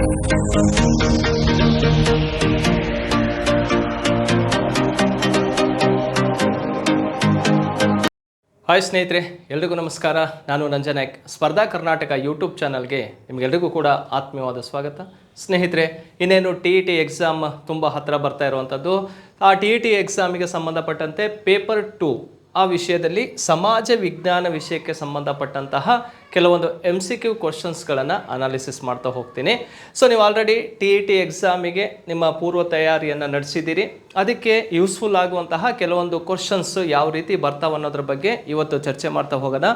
Hi ಸ್ನೇಹಿತರೆ, ಎಲ್ರಿಗೂ ನಮಸ್ಕಾರ. ನಾನು ನಂಜನಾಯ್ಕ್. ಸ್ಪರ್ಧಾ ಕರ್ನಾಟಕ ಯೂಟ್ಯೂಬ್ ಚಾನಲ್ಗೆ ನಿಮಗೆಲ್ರಿಗೂ ಕೂಡ ಆತ್ಮೀಯವಾದ ಸ್ವಾಗತ. ಸ್ನೇಹಿತರೆ, ಇನ್ನೇನು TET ಎಕ್ಸಾಮ್ ತುಂಬ ಹತ್ತಿರ ಬರ್ತಾ ಇರುವಂಥದ್ದು. ಆ TET ಎಕ್ಸಾಮಿಗೆ ಸಂಬಂಧಪಟ್ಟಂತೆ ಪೇಪರ್ 2 ಆ ವಿಷಯದಲ್ಲಿ ಸಮಾಜ ವಿಜ್ಞಾನ ವಿಷಯಕ್ಕೆ ಸಂಬಂಧಪಟ್ಟಂತಹ ಕೆಲವೊಂದು MCQ ಕ್ವಶನ್ಸ್ಗಳನ್ನು ಅನಾಲಿಸಿಸ್ ಮಾಡ್ತಾ ಹೋಗ್ತೀನಿ. ಸೊ ನೀವು ಆಲ್ರೆಡಿ TET ಎಕ್ಸಾಮಿಗೆ ನಿಮ್ಮ ಪೂರ್ವ ತಯಾರಿಯನ್ನು ನಡೆಸಿದ್ದೀರಿ. ಅದಕ್ಕೆ ಯೂಸ್ಫುಲ್ ಆಗುವಂತಹ ಕೆಲವೊಂದು ಕ್ವಶನ್ಸ್ ಯಾವ ರೀತಿ ಬರ್ತಾವೆ ಅನ್ನೋದ್ರ ಬಗ್ಗೆ ಇವತ್ತು ಚರ್ಚೆ ಮಾಡ್ತಾ ಹೋಗೋಣ.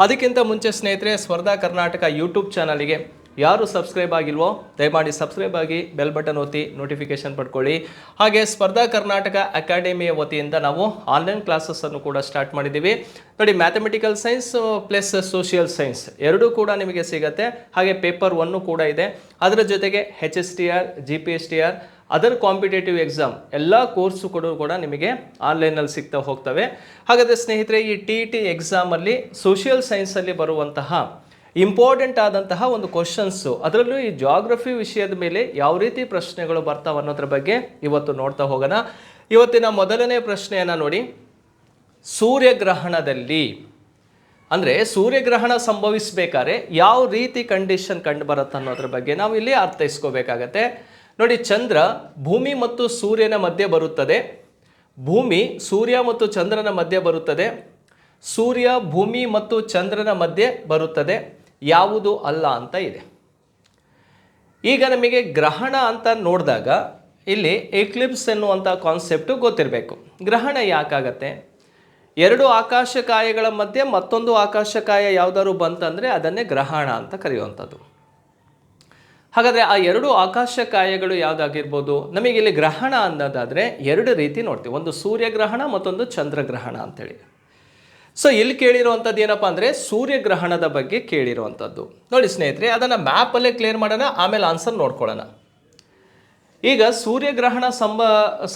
ಅದಕ್ಕಿಂತ ಮುಂಚೆ ಸ್ನೇಹಿತರೆ, ಸ್ಪರ್ಧಾ ಕರ್ನಾಟಕ ಯೂಟ್ಯೂಬ್ ಚಾನಲ್ಗೆ ಯಾರು ಸಬ್ಸ್ಕ್ರೈಬ್ ಆಗಿಲ್ವೋ ದಯಮಾಡಿ ಸಬ್ಸ್ಕ್ರೈಬ್ ಆಗಿ, ಬೆಲ್ ಬಟನ್ ಒತ್ತಿ ನೋಟಿಫಿಕೇಶನ್ ಪಡ್ಕೊಳ್ಳಿ. ಹಾಗೆ ಸ್ಪರ್ಧಾ ಕರ್ನಾಟಕ ಅಕಾಡೆಮಿಯ ವತಿಯಿಂದ ನಾವು ಆನ್ಲೈನ್ ಕ್ಲಾಸಸ್ಸನ್ನು ಕೂಡ ಸ್ಟಾರ್ಟ್ ಮಾಡಿದ್ದೀವಿ. ನೋಡಿ, mathematical science plus social science ಎರಡೂ ಕೂಡ ನಿಮಗೆ ಸಿಗುತ್ತೆ. ಹಾಗೆ ಪೇಪರ್ 1 ಕೂಡ ಇದೆ. ಅದರ ಜೊತೆಗೆ HSTR, GPSTR, other competitive exam ಎಲ್ಲ ಕೋರ್ಸು ಕೂಡ ನಿಮಗೆ ಆನ್ಲೈನಲ್ಲಿ ಸಿಗ್ತಾ ಹೋಗ್ತವೆ. ಹಾಗಾದರೆ ಸ್ನೇಹಿತರೆ, ಈ TET ಎಕ್ಸಾಮಲ್ಲಿ ಸೋಷಿಯಲ್ ಸೈನ್ಸಲ್ಲಿ ಬರುವಂತಹ ಇಂಪಾರ್ಟೆಂಟ್ ಆದಂತಹ ಒಂದು ಕ್ವಶನ್ಸು, ಅದರಲ್ಲೂ ಈ ಜಾಗ್ರಫಿ ವಿಷಯದ ಮೇಲೆ ಯಾವ ರೀತಿ ಪ್ರಶ್ನೆಗಳು ಬರ್ತಾವೆ ಅನ್ನೋದ್ರ ಬಗ್ಗೆ ಇವತ್ತು ನೋಡ್ತಾ ಹೋಗೋಣ. ಇವತ್ತಿನ ಮೊದಲನೇ ಪ್ರಶ್ನೆಯನ್ನು ನೋಡಿ, ಸೂರ್ಯಗ್ರಹಣದಲ್ಲಿ ಅಂದರೆ ಸೂರ್ಯಗ್ರಹಣ ಸಂಭವಿಸಬೇಕಾದ್ರೆ ಯಾವ ರೀತಿ ಕಂಡೀಷನ್ ಕಂಡು ಬರುತ್ತೆ ಅನ್ನೋದ್ರ ಬಗ್ಗೆ ನಾವು ಇಲ್ಲಿ ಅರ್ಥೈಸ್ಕೋಬೇಕಾಗತ್ತೆ. ನೋಡಿ, ಚಂದ್ರ ಭೂಮಿ ಮತ್ತು ಸೂರ್ಯನ ಮಧ್ಯೆ ಬರುತ್ತದೆ. ಭೂಮಿ ಸೂರ್ಯ ಮತ್ತು ಚಂದ್ರನ ಮಧ್ಯೆ ಬರುತ್ತದೆ. ಸೂರ್ಯ ಭೂಮಿ ಮತ್ತು ಚಂದ್ರನ ಮಧ್ಯೆ ಬರುತ್ತದೆ. ಯಾವುದು ಅಲ್ಲ ಅಂತ ಇದೆ. ಈಗ ನಮಗೆ ಗ್ರಹಣ ಅಂತ ನೋಡಿದಾಗ ಇಲ್ಲಿ ಎಕ್ಲಿಪ್ಸ್ ಎನ್ನುವಂಥ ಕಾನ್ಸೆಪ್ಟು ಗೊತ್ತಿರಬೇಕು. ಗ್ರಹಣ ಯಾಕಾಗತ್ತೆ? ಎರಡು ಆಕಾಶಕಾಯಗಳ ಮಧ್ಯೆ ಮತ್ತೊಂದು ಆಕಾಶಕಾಯ ಯಾವುದಾದ್ರು ಬಂತಂದರೆ ಅದನ್ನೇ ಗ್ರಹಣ ಅಂತ ಕರೆಯುವಂಥದ್ದು. ಹಾಗಾದರೆ ಆ ಎರಡು ಆಕಾಶಕಾಯಗಳು ಯಾವುದಾಗಿರ್ಬೋದು? ನಮಗೆ ಇಲ್ಲಿ ಗ್ರಹಣ ಅನ್ನೋದಾದರೆ ಎರಡು ರೀತಿ ನೋಡ್ತೀವಿ. ಒಂದು ಸೂರ್ಯಗ್ರಹಣ, ಮತ್ತೊಂದು ಚಂದ್ರಗ್ರಹಣ ಅಂತೇಳಿ. ಸೊ ಇಲ್ಲಿ ಕೇಳಿರುವಂಥದ್ದು ಏನಪ್ಪ ಅಂದರೆ ಸೂರ್ಯಗ್ರಹಣದ ಬಗ್ಗೆ ಕೇಳಿರುವಂಥದ್ದು. ನೋಡಿ ಸ್ನೇಹಿತರೆ, ಅದನ್ನು ಮ್ಯಾಪಲ್ಲೇ ಕ್ಲಿಯರ್ ಮಾಡೋಣ, ಆಮೇಲೆ ಆನ್ಸರ್ ನೋಡ್ಕೊಳ್ಳೋಣ. ಈಗ ಸೂರ್ಯಗ್ರಹಣ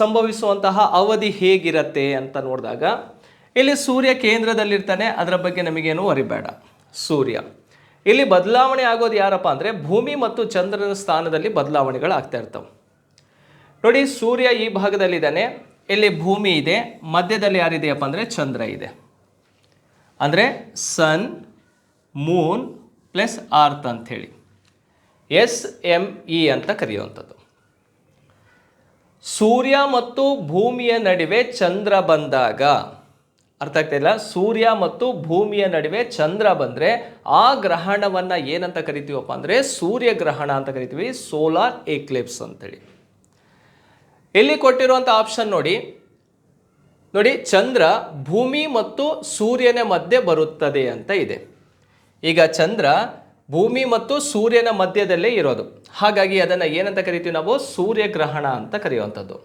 ಸಂಭವಿಸುವಂತಹ ಅವಧಿ ಹೇಗಿರುತ್ತೆ ಅಂತ ನೋಡಿದಾಗ ಇಲ್ಲಿ ಸೂರ್ಯ ಕೇಂದ್ರದಲ್ಲಿರ್ತಾನೆ, ಅದರ ಬಗ್ಗೆ ನಮಗೇನು ವರಿಬೇಡ. ಸೂರ್ಯ ಇಲ್ಲಿ ಬದಲಾವಣೆ ಆಗೋದು ಯಾರಪ್ಪ ಅಂದರೆ ಭೂಮಿ ಮತ್ತು ಚಂದ್ರನ ಸ್ಥಾನದಲ್ಲಿ ಬದಲಾವಣೆಗಳು ಆಗ್ತಾ ಇರ್ತವೆ. ನೋಡಿ, ಸೂರ್ಯ ಈ ಭಾಗದಲ್ಲಿದ್ದಾನೆ, ಇಲ್ಲಿ ಭೂಮಿ ಇದೆ, ಮಧ್ಯದಲ್ಲಿ ಯಾರಿದೆಯಪ್ಪ ಅಂದರೆ ಚಂದ್ರ ಇದೆ. ಅಂದರೆ ಸನ್, ಮೂನ್ ಪ್ಲಸ್ ಅರ್ತ್ ಅಂಥೇಳಿ SME ಅಂತ ಕರೆಯುವಂಥದ್ದು. ಸೂರ್ಯ ಮತ್ತು ಭೂಮಿಯ ನಡುವೆ ಚಂದ್ರ ಬಂದಾಗ, ಅರ್ಥ ಆಗ್ತಾಯಿಲ್ಲ, ಸೂರ್ಯ ಮತ್ತು ಭೂಮಿಯ ನಡುವೆ ಚಂದ್ರ ಬಂದರೆ ಆ ಗ್ರಹಣವನ್ನು ಏನಂತ ಕರಿತೀವಪ್ಪ ಅಂದರೆ ಸೂರ್ಯಗ್ರಹಣ ಅಂತ ಕರಿತೀವಿ, ಸೋಲಾರ್ ಎಕ್ಲಿಪ್ಸ್ ಅಂತೇಳಿ. ಇಲ್ಲಿ ಕೊಟ್ಟಿರುವಂಥ ಆಪ್ಷನ್ ನೋಡಿ, ಚಂದ್ರ ಭೂಮಿ ಮತ್ತು ಸೂರ್ಯನ ಮಧ್ಯೆ ಬರುತ್ತದೆ ಅಂತ ಇದೆ. ಈಗ ಚಂದ್ರ ಭೂಮಿ ಮತ್ತು ಸೂರ್ಯನ ಮಧ್ಯದಲ್ಲೇ ಇರೋದು, ಹಾಗಾಗಿ ಅದನ್ನು ಏನಂತ ಕರಿತೀವಿ ನಾವು? ಸೂರ್ಯಗ್ರಹಣ ಅಂತ ಕರೆಯುವಂಥದ್ದು.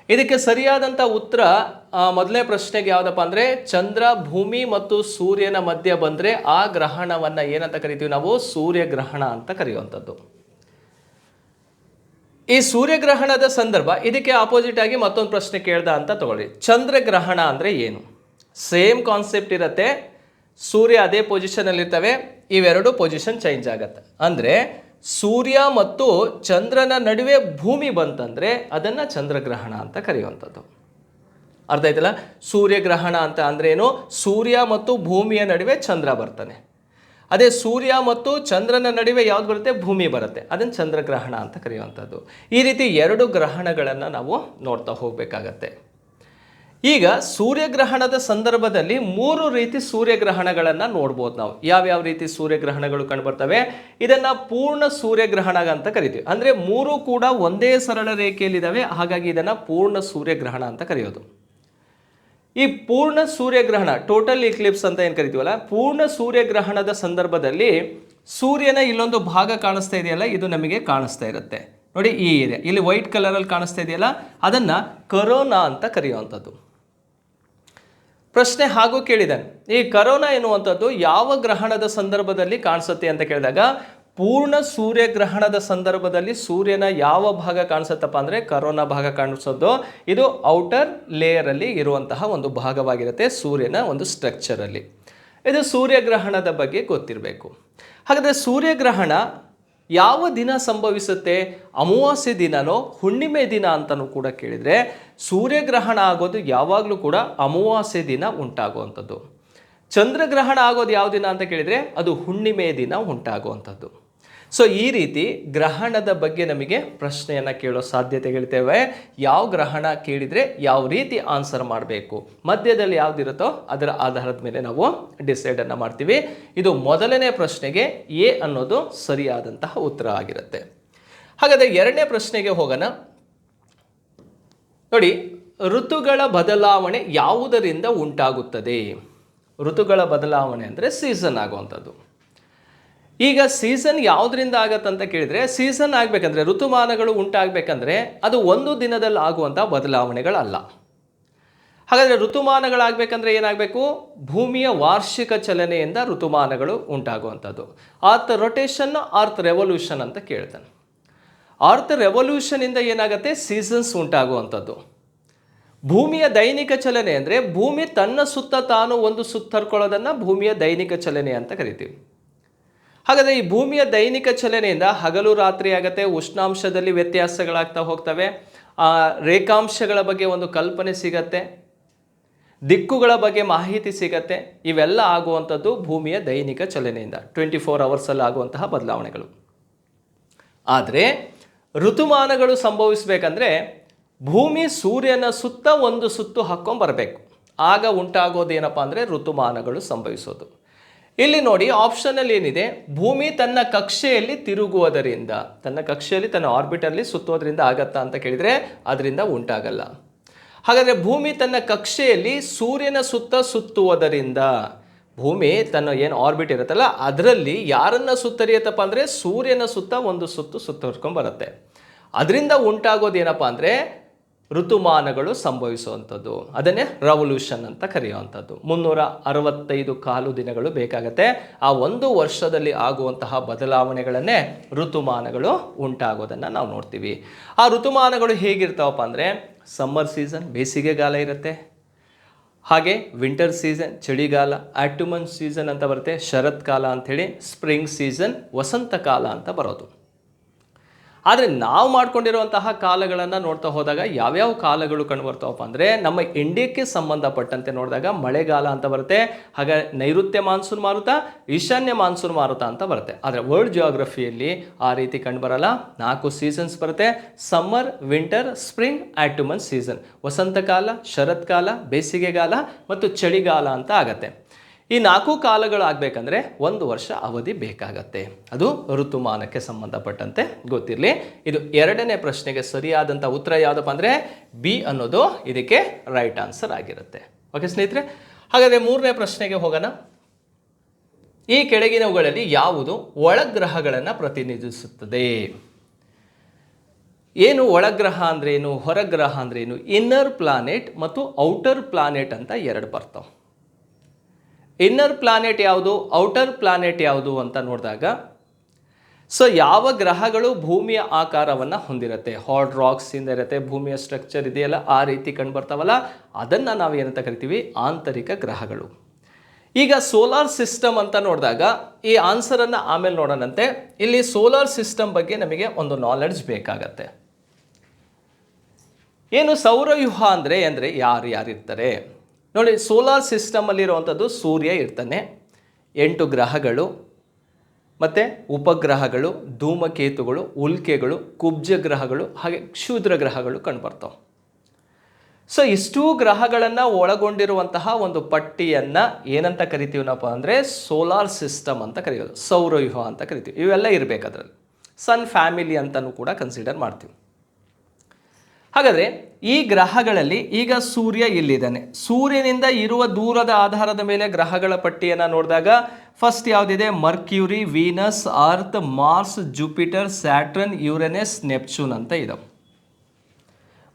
ಇದಕ್ಕೆ ಸರಿಯಾದಂಥ ಉತ್ತರ ಮೊದಲನೇ ಪ್ರಶ್ನೆಗೆ ಯಾವುದಪ್ಪ ಅಂದರೆ ಚಂದ್ರ ಭೂಮಿ ಮತ್ತು ಸೂರ್ಯನ ಮಧ್ಯೆ ಬಂದರೆ ಆ ಗ್ರಹಣವನ್ನು ಏನಂತ ಕರಿತೀವಿ ನಾವು? ಸೂರ್ಯಗ್ರಹಣ ಅಂತ ಕರೆಯುವಂಥದ್ದು. ಈ ಸೂರ್ಯಗ್ರಹಣದ ಸಂದರ್ಭ, ಇದಕ್ಕೆ ಆಪೋಸಿಟ್ ಆಗಿ ಮತ್ತೊಂದು ಪ್ರಶ್ನೆ ಕೇಳ್ದ ಅಂತ ತಗೊಳ್ಳಿ. ಚಂದ್ರಗ್ರಹಣ ಅಂದರೆ ಏನು? ಸೇಮ್ ಕಾನ್ಸೆಪ್ಟ್ ಇರುತ್ತೆ. ಸೂರ್ಯ ಅದೇ ಪೊಸಿಷನಲ್ಲಿರ್ತವೆ, ಇವೆರಡು ಪೊಸಿಷನ್ ಚೇಂಜ್ ಆಗುತ್ತೆ. ಅಂದರೆ ಸೂರ್ಯ ಮತ್ತು ಚಂದ್ರನ ನಡುವೆ ಭೂಮಿ ಬಂತಂದರೆ ಅದನ್ನು ಚಂದ್ರಗ್ರಹಣ ಅಂತ ಕರೆಯುವಂಥದ್ದು. ಅರ್ಥ ಆಯ್ತಲ್ಲ? ಸೂರ್ಯಗ್ರಹಣ ಅಂತ ಅಂದ್ರೆ ಏನು? ಸೂರ್ಯ ಮತ್ತು ಭೂಮಿಯ ನಡುವೆ ಚಂದ್ರ ಬರ್ತಾನೆ. ಅದೇ ಸೂರ್ಯ ಮತ್ತು ಚಂದ್ರನ ನಡುವೆ ಯಾವ್ದು ಬರುತ್ತೆ? ಭೂಮಿ ಬರುತ್ತೆ, ಅದನ್ನು ಚಂದ್ರಗ್ರಹಣ ಅಂತ ಕರೆಯುವಂಥದ್ದು. ಈ ರೀತಿ ಎರಡು ಗ್ರಹಣಗಳನ್ನು ನಾವು ನೋಡ್ತಾ ಹೋಗಬೇಕಾಗತ್ತೆ. ಈಗ ಸೂರ್ಯಗ್ರಹಣದ ಸಂದರ್ಭದಲ್ಲಿ 3 ರೀತಿ ಸೂರ್ಯಗ್ರಹಣಗಳನ್ನು ನೋಡ್ಬೋದು ನಾವು. ಯಾವ್ಯಾವ ರೀತಿ ಸೂರ್ಯಗ್ರಹಣಗಳು ಕಂಡುಬರ್ತವೆ? ಇದನ್ನು ಪೂರ್ಣ ಸೂರ್ಯಗ್ರಹಣ ಅಂತ ಕರಿತೀವಿ. ಅಂದರೆ 3 ಕೂಡ ಒಂದೇ ಸರಳ ರೇಖೆಯಲ್ಲಿದ್ದಾವೆ, ಹಾಗಾಗಿ ಇದನ್ನು ಪೂರ್ಣ ಸೂರ್ಯಗ್ರಹಣ ಅಂತ ಕರೆಯೋದು. ಈ ಪೂರ್ಣ ಸೂರ್ಯಗ್ರಹಣ, ಟೋಟಲ್ ಇಕ್ಲಿಪ್ಸ್ ಅಂತ ಏನು ಕರಿತೀವಲ್ಲ, ಪೂರ್ಣ ಸೂರ್ಯಗ್ರಹಣದ ಸಂದರ್ಭದಲ್ಲಿ ಸೂರ್ಯನ ಇಲ್ಲೊಂದು ಭಾಗ ಕಾಣಿಸ್ತಾ ಇದೆಯಲ್ಲ, ಇದು ನಮಗೆ ಕಾಣಿಸ್ತಾ ಇರುತ್ತೆ. ನೋಡಿ, ಈ ಏರಿಯಾ ಇಲ್ಲಿ ವೈಟ್ ಕಲರಲ್ಲಿ ಕಾಣಿಸ್ತಾ ಇದೆಯಲ್ಲ, ಅದನ್ನು ಕರೋನಾ ಅಂತ ಕರೆಯುವಂಥದ್ದು. ಪ್ರಶ್ನೆ ಹಾಗೂ ಕೇಳಿದ್ದಾನೆ, ಈ ಕರೋನಾ ಎನ್ನುವಂಥದ್ದು ಯಾವ ಗ್ರಹಣದ ಸಂದರ್ಭದಲ್ಲಿ ಕಾಣಿಸುತ್ತೆ ಅಂತ ಕೇಳಿದಾಗ, ಪೂರ್ಣ ಸೂರ್ಯಗ್ರಹಣದ ಸಂದರ್ಭದಲ್ಲಿ ಸೂರ್ಯನ ಯಾವ ಭಾಗ ಕಾಣಿಸುತ್ತಪ್ಪ ಅಂದರೆ ಕರೋನಾ ಭಾಗ ಕಾಣಿಸೋದು. ಇದು ಔಟರ್ ಲೇಯರಲ್ಲಿ ಇರುವಂತಹ ಒಂದು ಭಾಗವಾಗಿರುತ್ತೆ ಸೂರ್ಯನ ಒಂದು ಸ್ಟ್ರಕ್ಚರಲ್ಲಿ. ಇದು ಸೂರ್ಯಗ್ರಹಣದ ಬಗ್ಗೆ ಗೊತ್ತಿರಬೇಕು. ಹಾಗಾದರೆ ಸೂರ್ಯಗ್ರಹಣ ಯಾವ ದಿನ ಸಂಭವಿಸುತ್ತೆ? ಅಮಾವಾಸ್ಯೆ ದಿನನೋ ಹುಣ್ಣಿಮೆ ದಿನ ಅಂತಲೂ ಕೂಡ ಕೇಳಿದರೆ ಸೂರ್ಯಗ್ರಹಣ ಆಗೋದು ಯಾವಾಗಲೂ ಕೂಡ ಅಮಾವಾಸ್ಯೆ ದಿನ ಉಂಟಾಗುವಂಥದ್ದು. ಚಂದ್ರಗ್ರಹಣ ಆಗೋದು ಯಾವ ದಿನ ಅಂತ ಕೇಳಿದರೆ ಅದು ಹುಣ್ಣಿಮೆ ದಿನ ಉಂಟಾಗುವಂಥದ್ದು. ಸೊ ಈ ರೀತಿ ಗ್ರಹಣದ ಬಗ್ಗೆ ನಮಗೆ ಪ್ರಶ್ನೆಯನ್ನು ಕೇಳೋ ಸಾಧ್ಯತೆಗಳಿರ್ತೇವೆ. ಯಾವ ಗ್ರಹಣ ಕೇಳಿದರೆ ಯಾವ ರೀತಿ ಆನ್ಸರ್ ಮಾಡಬೇಕು, ಮಧ್ಯದಲ್ಲಿ ಯಾವುದಿರುತ್ತೋ ಅದರ ಆಧಾರದ ಮೇಲೆ ನಾವು ಡಿಸೈಡನ್ನು ಮಾಡ್ತೀವಿ. ಇದು ಮೊದಲನೇ ಪ್ರಶ್ನೆಗೆ ಎ ಅನ್ನೋದು ಸರಿಯಾದಂತಹ ಉತ್ತರ ಆಗಿರುತ್ತೆ. ಹಾಗಾದರೆ ಎರಡನೇ ಪ್ರಶ್ನೆಗೆ ಹೋಗೋಣ. ನೋಡಿ, ಋತುಗಳ ಬದಲಾವಣೆ ಯಾವುದರಿಂದ ಉಂಟಾಗುತ್ತದೆ? ಋತುಗಳ ಬದಲಾವಣೆ ಅಂದರೆ ಸೀಸನ್ ಆಗುವಂಥದ್ದು. ಈಗ ಸೀಸನ್ ಯಾವುದರಿಂದ ಆಗತ್ತಂತ ಕೇಳಿದರೆ, ಸೀಸನ್ ಆಗಬೇಕಂದ್ರೆ ಋತುಮಾನಗಳು ಉಂಟಾಗಬೇಕಂದ್ರೆ ಅದು ಒಂದು ದಿನದಲ್ಲಿ ಆಗುವಂಥ ಬದಲಾವಣೆಗಳಲ್ಲ. ಹಾಗಾದರೆ ಋತುಮಾನಗಳಾಗಬೇಕಂದ್ರೆ ಏನಾಗಬೇಕು? ಭೂಮಿಯ ವಾರ್ಷಿಕ ಚಲನೆಯಿಂದ ಋತುಮಾನಗಳು ಉಂಟಾಗುವಂಥದ್ದು. ಅರ್ತ್ ರೊಟೇಷನ್, ಅರ್ತ್ ರೆವಲ್ಯೂಷನ್ ಅಂತ ಕೇಳ್ತಾನೆ. ಅರ್ತ್ ರೆವಲ್ಯೂಷನಿಂದ ಏನಾಗುತ್ತೆ? ಸೀಸನ್ಸ್ ಉಂಟಾಗುವಂಥದ್ದು. ಭೂಮಿಯ ದೈನಿಕ ಚಲನೆ ಅಂದರೆ ಭೂಮಿ ತನ್ನ ಸುತ್ತ ತಾನು ಒಂದು ಸುತ್ತರ್ಕೊಳ್ಳೋದನ್ನು ಭೂಮಿಯ ದೈನಿಕ ಚಲನೆ ಅಂತ ಕರಿತೀವಿ. ಹಾಗಾದರೆ ಈ ಭೂಮಿಯ ದೈನಿಕ ಚಲನೆಯಿಂದ ಹಗಲು ರಾತ್ರಿ ಆಗುತ್ತೆ, ಉಷ್ಣಾಂಶದಲ್ಲಿ ವ್ಯತ್ಯಾಸಗಳಾಗ್ತಾ ಹೋಗ್ತವೆ, ರೇಖಾಂಶಗಳ ಬಗ್ಗೆ ಒಂದು ಕಲ್ಪನೆ ಸಿಗತ್ತೆ, ದಿಕ್ಕುಗಳ ಬಗ್ಗೆ ಮಾಹಿತಿ ಸಿಗತ್ತೆ. ಇವೆಲ್ಲ ಆಗುವಂಥದ್ದು ಭೂಮಿಯ ದೈನಿಕ ಚಲನೆಯಿಂದ 24 ಅವರ್ಸಲ್ಲಿ ಆಗುವಂತಹ ಬದಲಾವಣೆಗಳು. ಆದರೆ ಋತುಮಾನಗಳು ಸಂಭವಿಸಬೇಕಂದ್ರೆ ಭೂಮಿ ಸೂರ್ಯನ ಸುತ್ತ ಒಂದು ಸುತ್ತು ಹಾಕ್ಕೊಂಬರಬೇಕು. ಆಗ ಉಂಟಾಗೋದೇನಪ್ಪ ಅಂದರೆ ಋತುಮಾನಗಳು ಸಂಭವಿಸೋದು. ಇಲ್ಲಿ ನೋಡಿ, ಆಪ್ಷನಲ್ಲಿ ಏನಿದೆ? ಭೂಮಿ ತನ್ನ ಕಕ್ಷೆಯಲ್ಲಿ ತಿರುಗುವುದರಿಂದ, ತನ್ನ ಕಕ್ಷೆಯಲ್ಲಿ ತನ್ನ ಆರ್ಬಿಟಲ್ಲಿ ಸುತ್ತೋದ್ರಿಂದ ಆಗತ್ತಾ ಅಂತ ಕೇಳಿದರೆ ಅದರಿಂದ ಉಂಟಾಗಲ್ಲ. ಹಾಗಾದರೆ ಭೂಮಿ ತನ್ನ ಕಕ್ಷೆಯಲ್ಲಿ ಸೂರ್ಯನ ಸುತ್ತ ಸುತ್ತುವುದರಿಂದ, ಭೂಮಿ ತನ್ನ ಏನು ಆರ್ಬಿಟ್ ಇರುತ್ತಲ್ಲ ಅದರಲ್ಲಿ ಯಾರನ್ನ ಸುತ್ತರಿಯತ್ತಪ್ಪ ಅಂದರೆ ಸೂರ್ಯನ ಸುತ್ತ ಒಂದು ಸುತ್ತು ಸುತ್ತರ್ಕೊಂಡು ಬರುತ್ತೆ. ಅದರಿಂದ ಉಂಟಾಗೋದೇನಪ್ಪ ಅಂದರೆ ಋತುಮಾನಗಳು ಸಂಭವಿಸುವಂಥದ್ದು. ಅದನ್ನೇ ರೆವಲ್ಯೂಷನ್ ಅಂತ ಕರೆಯುವಂಥದ್ದು. 365 ಕಾಲು ದಿನಗಳು ಬೇಕಾಗತ್ತೆ. ಆ ಒಂದು ವರ್ಷದಲ್ಲಿ ಆಗುವಂತಹ ಬದಲಾವಣೆಗಳನ್ನೇ ಋತುಮಾನಗಳು ಉಂಟಾಗೋದನ್ನು ನಾವು ನೋಡ್ತೀವಿ. ಆ ಋತುಮಾನಗಳು ಹೇಗಿರ್ತಾವಪ್ಪ ಅಂದರೆ ಸಮ್ಮರ್ ಸೀಸನ್ ಬೇಸಿಗೆಗಾಲ ಇರುತ್ತೆ, ಹಾಗೆ ವಿಂಟರ್ ಸೀಸನ್ ಚಳಿಗಾಲ, ಆಟಮನ್ ಸೀಸನ್ ಅಂತ ಬರುತ್ತೆ ಶರತ್ಕಾಲ ಅಂಥೇಳಿ, ಸ್ಪ್ರಿಂಗ್ ಸೀಸನ್ ವಸಂತ ಕಾಲ ಅಂತ ಬರೋದು. ಆದರೆ ನಾವು ಮಾಡ್ಕೊಂಡಿರುವಂತಹ ಕಾಲಗಳನ್ನು ನೋಡ್ತಾ ಹೋದಾಗ ಯಾವ್ಯಾವ ಕಾಲಗಳು ಕಂಡು ಬರ್ತಾವಪ್ಪ ಅಂದರೆ ನಮ್ಮ ಇಂಡಿಯಾಕ್ಕೆ ಸಂಬಂಧಪಟ್ಟಂತೆ ನೋಡಿದಾಗ ಮಳೆಗಾಲ ಅಂತ ಬರುತ್ತೆ, ಹಾಗೆ ನೈಋತ್ಯ ಮಾನ್ಸೂನ್ ಮಾರುತ, ಈಶಾನ್ಯ ಮಾನ್ಸೂನ್ ಮಾರುತ ಅಂತ ಬರುತ್ತೆ. ಆದರೆ ವರ್ಲ್ಡ್ ಜಿಯೋಗ್ರಫಿಯಲ್ಲಿ ಆ ರೀತಿ ಕಂಡು ಬರಲ್ಲ. 4 ಸೀಸನ್ಸ್ ಬರುತ್ತೆ: ಸಮ್ಮರ್, ವಿಂಟರ್, ಸ್ಪ್ರಿಂಗ್, ಆಟಮನ್ ಸೀಸನ್. ವಸಂತಕಾಲ, ಶರತ್ಕಾಲ, ಬೇಸಿಗೆಗಾಲ ಮತ್ತು ಚಳಿಗಾಲ ಅಂತ ಆಗತ್ತೆ. ಈ 4 ಕಾಲಗಳಾಗಬೇಕಂದ್ರೆ 1 ವರ್ಷ ಅವಧಿ ಬೇಕಾಗತ್ತೆ. ಅದು ಋತುಮಾನಕ್ಕೆ ಸಂಬಂಧಪಟ್ಟಂತೆ ಗೊತ್ತಿರಲಿ. ಇದು ಎರಡನೇ ಪ್ರಶ್ನೆಗೆ ಸರಿಯಾದಂಥ ಉತ್ತರ ಯಾವುದಪ್ಪ ಅಂದರೆ ಬಿ ಅನ್ನೋದು ಇದಕ್ಕೆ ರೈಟ್ ಆನ್ಸರ್ ಆಗಿರುತ್ತೆ. ಓಕೆ ಸ್ನೇಹಿತರೆ, ಹಾಗಾದರೆ ಮೂರನೇ ಪ್ರಶ್ನೆಗೆ ಹೋಗೋಣ. ಈ ಕೆಳಗಿನವುಗಳಲ್ಲಿ ಯಾವುದು ಒಳಗ್ರಹಗಳನ್ನು ಪ್ರತಿನಿಧಿಸುತ್ತದೆ? ಏನು ಒಳಗ್ರಹ ಅಂದ್ರೇನು, ಹೊರಗ್ರಹ ಅಂದ್ರೇನು? ಇನ್ನರ್ ಪ್ಲಾನೆಟ್ ಮತ್ತು ಔಟರ್ ಪ್ಲಾನೆಟ್ ಅಂತ 2 ಬರ್ತಾವೆ. ಇನ್ನರ್ ಪ್ಲಾನೆಟ್ ಯಾವುದು, ಔಟರ್ ಪ್ಲಾನೆಟ್ ಯಾವುದು ಅಂತ ನೋಡಿದಾಗ, ಸೊ ಯಾವ ಗ್ರಹಗಳು ಭೂಮಿಯ ಆಕಾರವನ್ನು ಹೊಂದಿರುತ್ತೆ, ಹಾರ್ಡ್ ರಾಕ್ಸ್ ಇಂದ ಇರುತ್ತೆ, ಭೂಮಿಯ ಸ್ಟ್ರಕ್ಚರ್ ಇದೆಯಲ್ಲ ಆ ರೀತಿ ಕಂಡು ಬರ್ತಾವಲ್ಲ, ಅದನ್ನು ನಾವು ಏನಂತ ಕರಿತೀವಿ? ಆಂತರಿಕ ಗ್ರಹಗಳು. ಈಗ ಸೋಲಾರ್ ಸಿಸ್ಟಮ್ ಅಂತ ನೋಡಿದಾಗ ಈ ಆನ್ಸರನ್ನು ಆಮೇಲೆ ನೋಡೋಣಂತೆ. ಇಲ್ಲಿ ಸೋಲಾರ್ ಸಿಸ್ಟಮ್ ಬಗ್ಗೆ ನಮಗೆ ಒಂದು ನಾಲೆಡ್ಜ್ ಬೇಕಾಗತ್ತೆ. ಏನು ಸೌರವ್ಯೂಹ ಅಂದರೆ ಯಾರಿರ್ತಾರೆ ನೋಡಿ. ಸೋಲಾರ್ ಸಿಸ್ಟಮಲ್ಲಿರುವಂಥದ್ದು ಸೂರ್ಯ ಇರ್ತಾನೆ, 8 ಗ್ರಹಗಳು, ಮತ್ತು ಉಪಗ್ರಹಗಳು, ಧೂಮಕೇತುಗಳು, ಉಲ್ಕೆಗಳು, ಕುಬ್ಜ ಗ್ರಹಗಳು, ಹಾಗೆ ಕ್ಷುದ್ರ ಗ್ರಹಗಳು ಕಂಡುಬರ್ತಾವೆ. ಸೊ ಇಷ್ಟೂ ಗ್ರಹಗಳನ್ನು ಒಳಗೊಂಡಿರುವಂತಹ ಒಂದು ಪಟ್ಟಿಯನ್ನು ಏನಂತ ಕರಿತೀವನಪ್ಪ ಅಂದರೆ ಸೋಲಾರ್ ಸಿಸ್ಟಮ್ ಅಂತ ಕರೆಯೋದು, ಸೌರವ್ಯೂಹ ಅಂತ ಕರಿತೀವಿ. ಇವೆಲ್ಲ ಇರಬೇಕು ಅದರಲ್ಲಿ. ಸನ್ ಫ್ಯಾಮಿಲಿ ಅಂತಲೂ ಕೂಡ ಕನ್ಸಿಡರ್ ಮಾಡ್ತೀವಿ. ಹಾಗಾದರೆ ಈ ಗ್ರಹಗಳಲ್ಲಿ ಈಗ ಸೂರ್ಯ ಇಲ್ಲಿದ್ದಾನೆ. ಸೂರ್ಯನಿಂದ ಇರುವ ದೂರದ ಆಧಾರದ ಮೇಲೆ ಗ್ರಹಗಳ ಪಟ್ಟಿಯನ್ನು ನೋಡಿದಾಗ ಫಸ್ಟ್ ಯಾವುದಿದೆ? Mercury, Venus, Earth, Mars, Jupiter, Saturn, Uranus, Neptune ಅಂತ ಇದಾವೆ.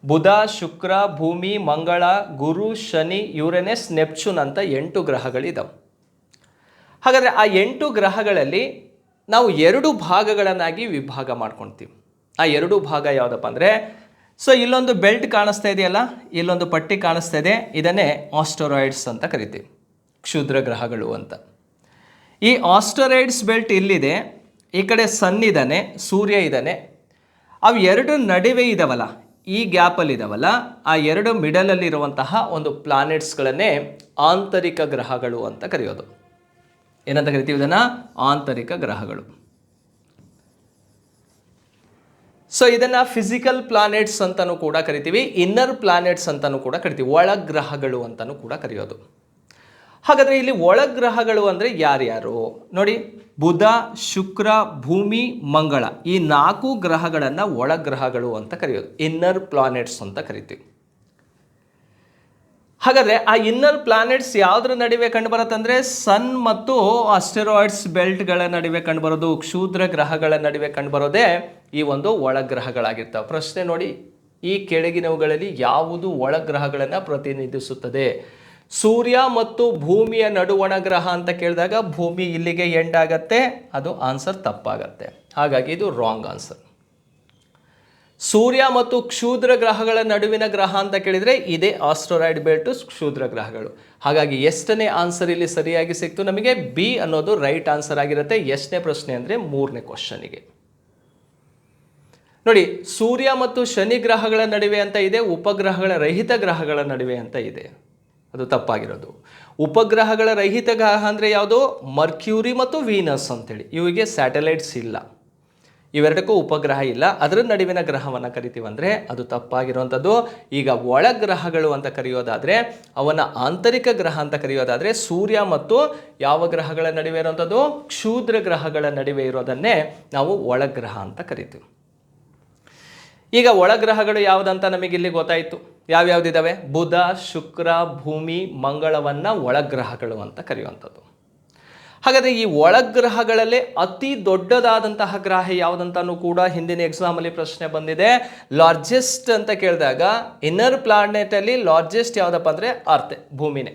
ಬುಧ, ಶುಕ್ರ, ಭೂಮಿ, ಮಂಗಳ, ಗುರು, ಶನಿ, ಯುರೇನಸ್, ನೆಪ್ಚೂನ್ ಅಂತ 8 ಗ್ರಹಗಳಿದಾವೆ. ಹಾಗಾದರೆ ಆ 8 ಗ್ರಹಗಳಲ್ಲಿ ನಾವು 2 ಭಾಗಗಳನ್ನಾಗಿ ವಿಭಾಗ ಮಾಡ್ಕೊಳ್ತೀವಿ. ಆ 2 ಭಾಗ ಯಾವುದಪ್ಪ ಅಂದರೆ, ಸೊ ಇಲ್ಲೊಂದು ಬೆಲ್ಟ್ ಕಾಣಿಸ್ತಾ ಇದೆಯಲ್ಲ, ಇಲ್ಲೊಂದು ಪಟ್ಟಿ ಕಾಣಿಸ್ತಾ ಇದೆ, ಇದನ್ನೇ ಆಸ್ಟರಾಯ್ಡ್ಸ್ ಅಂತ ಕರಿತೀವಿ, ಕ್ಷುದ್ರ ಗ್ರಹಗಳು ಅಂತ. ಈ ಆಸ್ಟರಾಯ್ಡ್ಸ್ ಬೆಲ್ಟ್ ಇಲ್ಲಿದೆ, ಈ ಕಡೆ ಸನ್ ಇದ್ದಾನೆ, ಸೂರ್ಯ ಇದ್ದಾನೆ. ಅವು ಎರಡು ನಡುವೆ ಇದಾವಲ್ಲ, ಈ ಗ್ಯಾಪಲ್ಲಿ ಇದಾವಲ್ಲ, ಆ ಎರಡು ಮಿಡಲಲ್ಲಿರುವಂತಹ ಒಂದು ಪ್ಲಾನೆಟ್ಸ್ಗಳನ್ನೇ ಆಂತರಿಕ ಗ್ರಹಗಳು ಅಂತ ಕರೆಯೋದು. ಏನಂತ ಕರಿತೀವಿ ಇದನ್ನು? ಆಂತರಿಕ ಗ್ರಹಗಳು. ಸೊ ಇದನ್ನು ಫಿಸಿಕಲ್ ಪ್ಲಾನೆಟ್ಸ್ ಅಂತಲೂ ಕೂಡ ಕರಿತೀವಿ, ಇನ್ನರ್ ಪ್ಲಾನೆಟ್ಸ್ ಅಂತಲೂ ಕೂಡ ಕರಿತೀವಿ, ಒಳಗ್ರಹಗಳು ಅಂತಲೂ ಕೂಡ ಕರೆಯೋದು. ಹಾಗಾದರೆ ಇಲ್ಲಿ ಒಳಗ್ರಹಗಳು ಅಂದರೆ ಯಾರ್ಯಾರು ನೋಡಿ, ಬುಧ, ಶುಕ್ರ, ಭೂಮಿ, ಮಂಗಳ, ಈ 4 ಗ್ರಹಗಳನ್ನು ಒಳಗ್ರಹಗಳು ಅಂತ ಕರೆಯೋದು, ಇನ್ನರ್ ಪ್ಲಾನೆಟ್ಸ್ ಅಂತ ಕರಿತೀವಿ. ಹಾಗಾದರೆ ಆ ಇನ್ನರ್ ಪ್ಲಾನೆಟ್ಸ್ ಯಾವುದ್ರ ನಡುವೆ ಕಂಡುಬರುತ್ತಂದರೆ ಸನ್ ಮತ್ತು ಅಸ್ಟೆರಾಯ್ಡ್ಸ್ ಬೆಲ್ಟ್ಗಳ ನಡುವೆ ಕಂಡುಬರೋದು, ಕ್ಷುದ್ರ ಗ್ರಹಗಳ ನಡುವೆ ಕಂಡುಬರೋದೇ ಈ ಒಂದು ಒಳಗ್ರಹಗಳಾಗಿರ್ತವೆ. ಪ್ರಶ್ನೆ ನೋಡಿ, ಈ ಕೆಳಗಿನವುಗಳಲ್ಲಿ ಯಾವುದು ಒಳಗ್ರಹಗಳನ್ನು ಪ್ರತಿನಿಧಿಸುತ್ತದೆ? ಸೂರ್ಯ ಮತ್ತು ಭೂಮಿಯ ನಡುವಣ ಗ್ರಹ ಅಂತ ಕೇಳಿದಾಗ ಭೂಮಿ ಇಲ್ಲಿಗೆ ಎಂಡ್ ಆಗತ್ತೆ, ಅದು ಆನ್ಸರ್ ತಪ್ಪಾಗತ್ತೆ. ಹಾಗಾಗಿ ಇದು ರಾಂಗ್ ಆನ್ಸರ್. ಸೂರ್ಯ ಮತ್ತು ಕ್ಷುದ್ರ ಗ್ರಹಗಳ ನಡುವಿನ ಗ್ರಹ ಅಂತ ಕೇಳಿದರೆ ಇದೇ ಆಸ್ಟೆರಾಯ್ಡ್ ಬೆಲ್ಟು, ಕ್ಷುದ್ರ ಗ್ರಹಗಳು. ಹಾಗಾಗಿ ಎಷ್ಟನೇ ಆನ್ಸರ್ ಇಲ್ಲಿ ಸರಿಯಾಗಿ ಸಿಕ್ತು ನಮಗೆ? ಬಿ ಅನ್ನೋದು ರೈಟ್ ಆನ್ಸರ್ ಆಗಿರುತ್ತೆ. ಎಷ್ಟನೇ ಪ್ರಶ್ನೆ ಅಂದರೆ 3ನೇ ಕ್ವಶನಿಗೆ. ನೋಡಿ, ಸೂರ್ಯ ಮತ್ತು ಶನಿ ಗ್ರಹಗಳ ನಡುವೆ ಅಂತ ಇದೆ, ಉಪಗ್ರಹಗಳ ರಹಿತ ಗ್ರಹಗಳ ನಡುವೆ ಅಂತ ಇದೆ, ಅದು ತಪ್ಪಾಗಿರೋದು. ಉಪಗ್ರಹಗಳ ರಹಿತ ಗ್ರಹ ಅಂದರೆ ಯಾವುದು? ಮರ್ಕ್ಯೂರಿ ಮತ್ತು ವೀನಸ್ ಅಂತೇಳಿ, ಇವಿಗೆ ಸ್ಯಾಟಲೈಟ್ಸ್ ಇಲ್ಲ, ಇವೆರಡಕ್ಕೂ ಉಪಗ್ರಹ ಇಲ್ಲ, ಅದರ ನಡುವಿನ ಗ್ರಹವನ್ನು ಕರಿತೀವಂದರೆ ಅದು ತಪ್ಪಾಗಿರುವಂಥದ್ದು. ಈಗ ಒಳಗ್ರಹಗಳು ಅಂತ ಕರೆಯೋದಾದರೆ, ಅವನ ಆಂತರಿಕ ಗ್ರಹ ಅಂತ ಕರೆಯೋದಾದರೆ ಸೂರ್ಯ ಮತ್ತು ಯಾವ ಗ್ರಹಗಳ ನಡುವೆ ಇರುವಂಥದ್ದು? ಕ್ಷುದ್ರ ಗ್ರಹಗಳ ನಡುವೆ ಇರೋದನ್ನೇ ನಾವು ಒಳಗ್ರಹ ಅಂತ ಕರಿತೀವಿ. ಈಗ ಒಳಗ್ರಹಗಳು ಯಾವುದಂತ ನಮಗಿಲ್ಲಿ ಗೊತ್ತಾಯಿತು. ಯಾವ್ಯಾವುದಿದ್ದಾವೆ? ಬುಧ, ಶುಕ್ರ, ಭೂಮಿ, ಮಂಗಳವನ್ನು ಒಳಗ್ರಹಗಳು ಅಂತ ಕರೆಯುವಂಥದ್ದು. ಹಾಗಾದರೆ ಈ ಒಳಗ್ರಹಗಳಲ್ಲೇ ಅತಿ ದೊಡ್ಡದಾದಂತಹ ಗ್ರಹ ಯಾವುದಂತನೂ ಕೂಡ ಹಿಂದಿನ ಎಕ್ಸಾಮಲ್ಲಿ ಪ್ರಶ್ನೆ ಬಂದಿದೆ. ಲಾರ್ಜೆಸ್ಟ್ ಅಂತ ಕೇಳಿದಾಗ ಇನ್ನರ್ ಪ್ಲಾನೆಟಲ್ಲಿ ಲಾರ್ಜೆಸ್ಟ್ ಯಾವುದಪ್ಪ ಅಂದರೆ ಅರ್ತ್, ಭೂಮಿನೇ.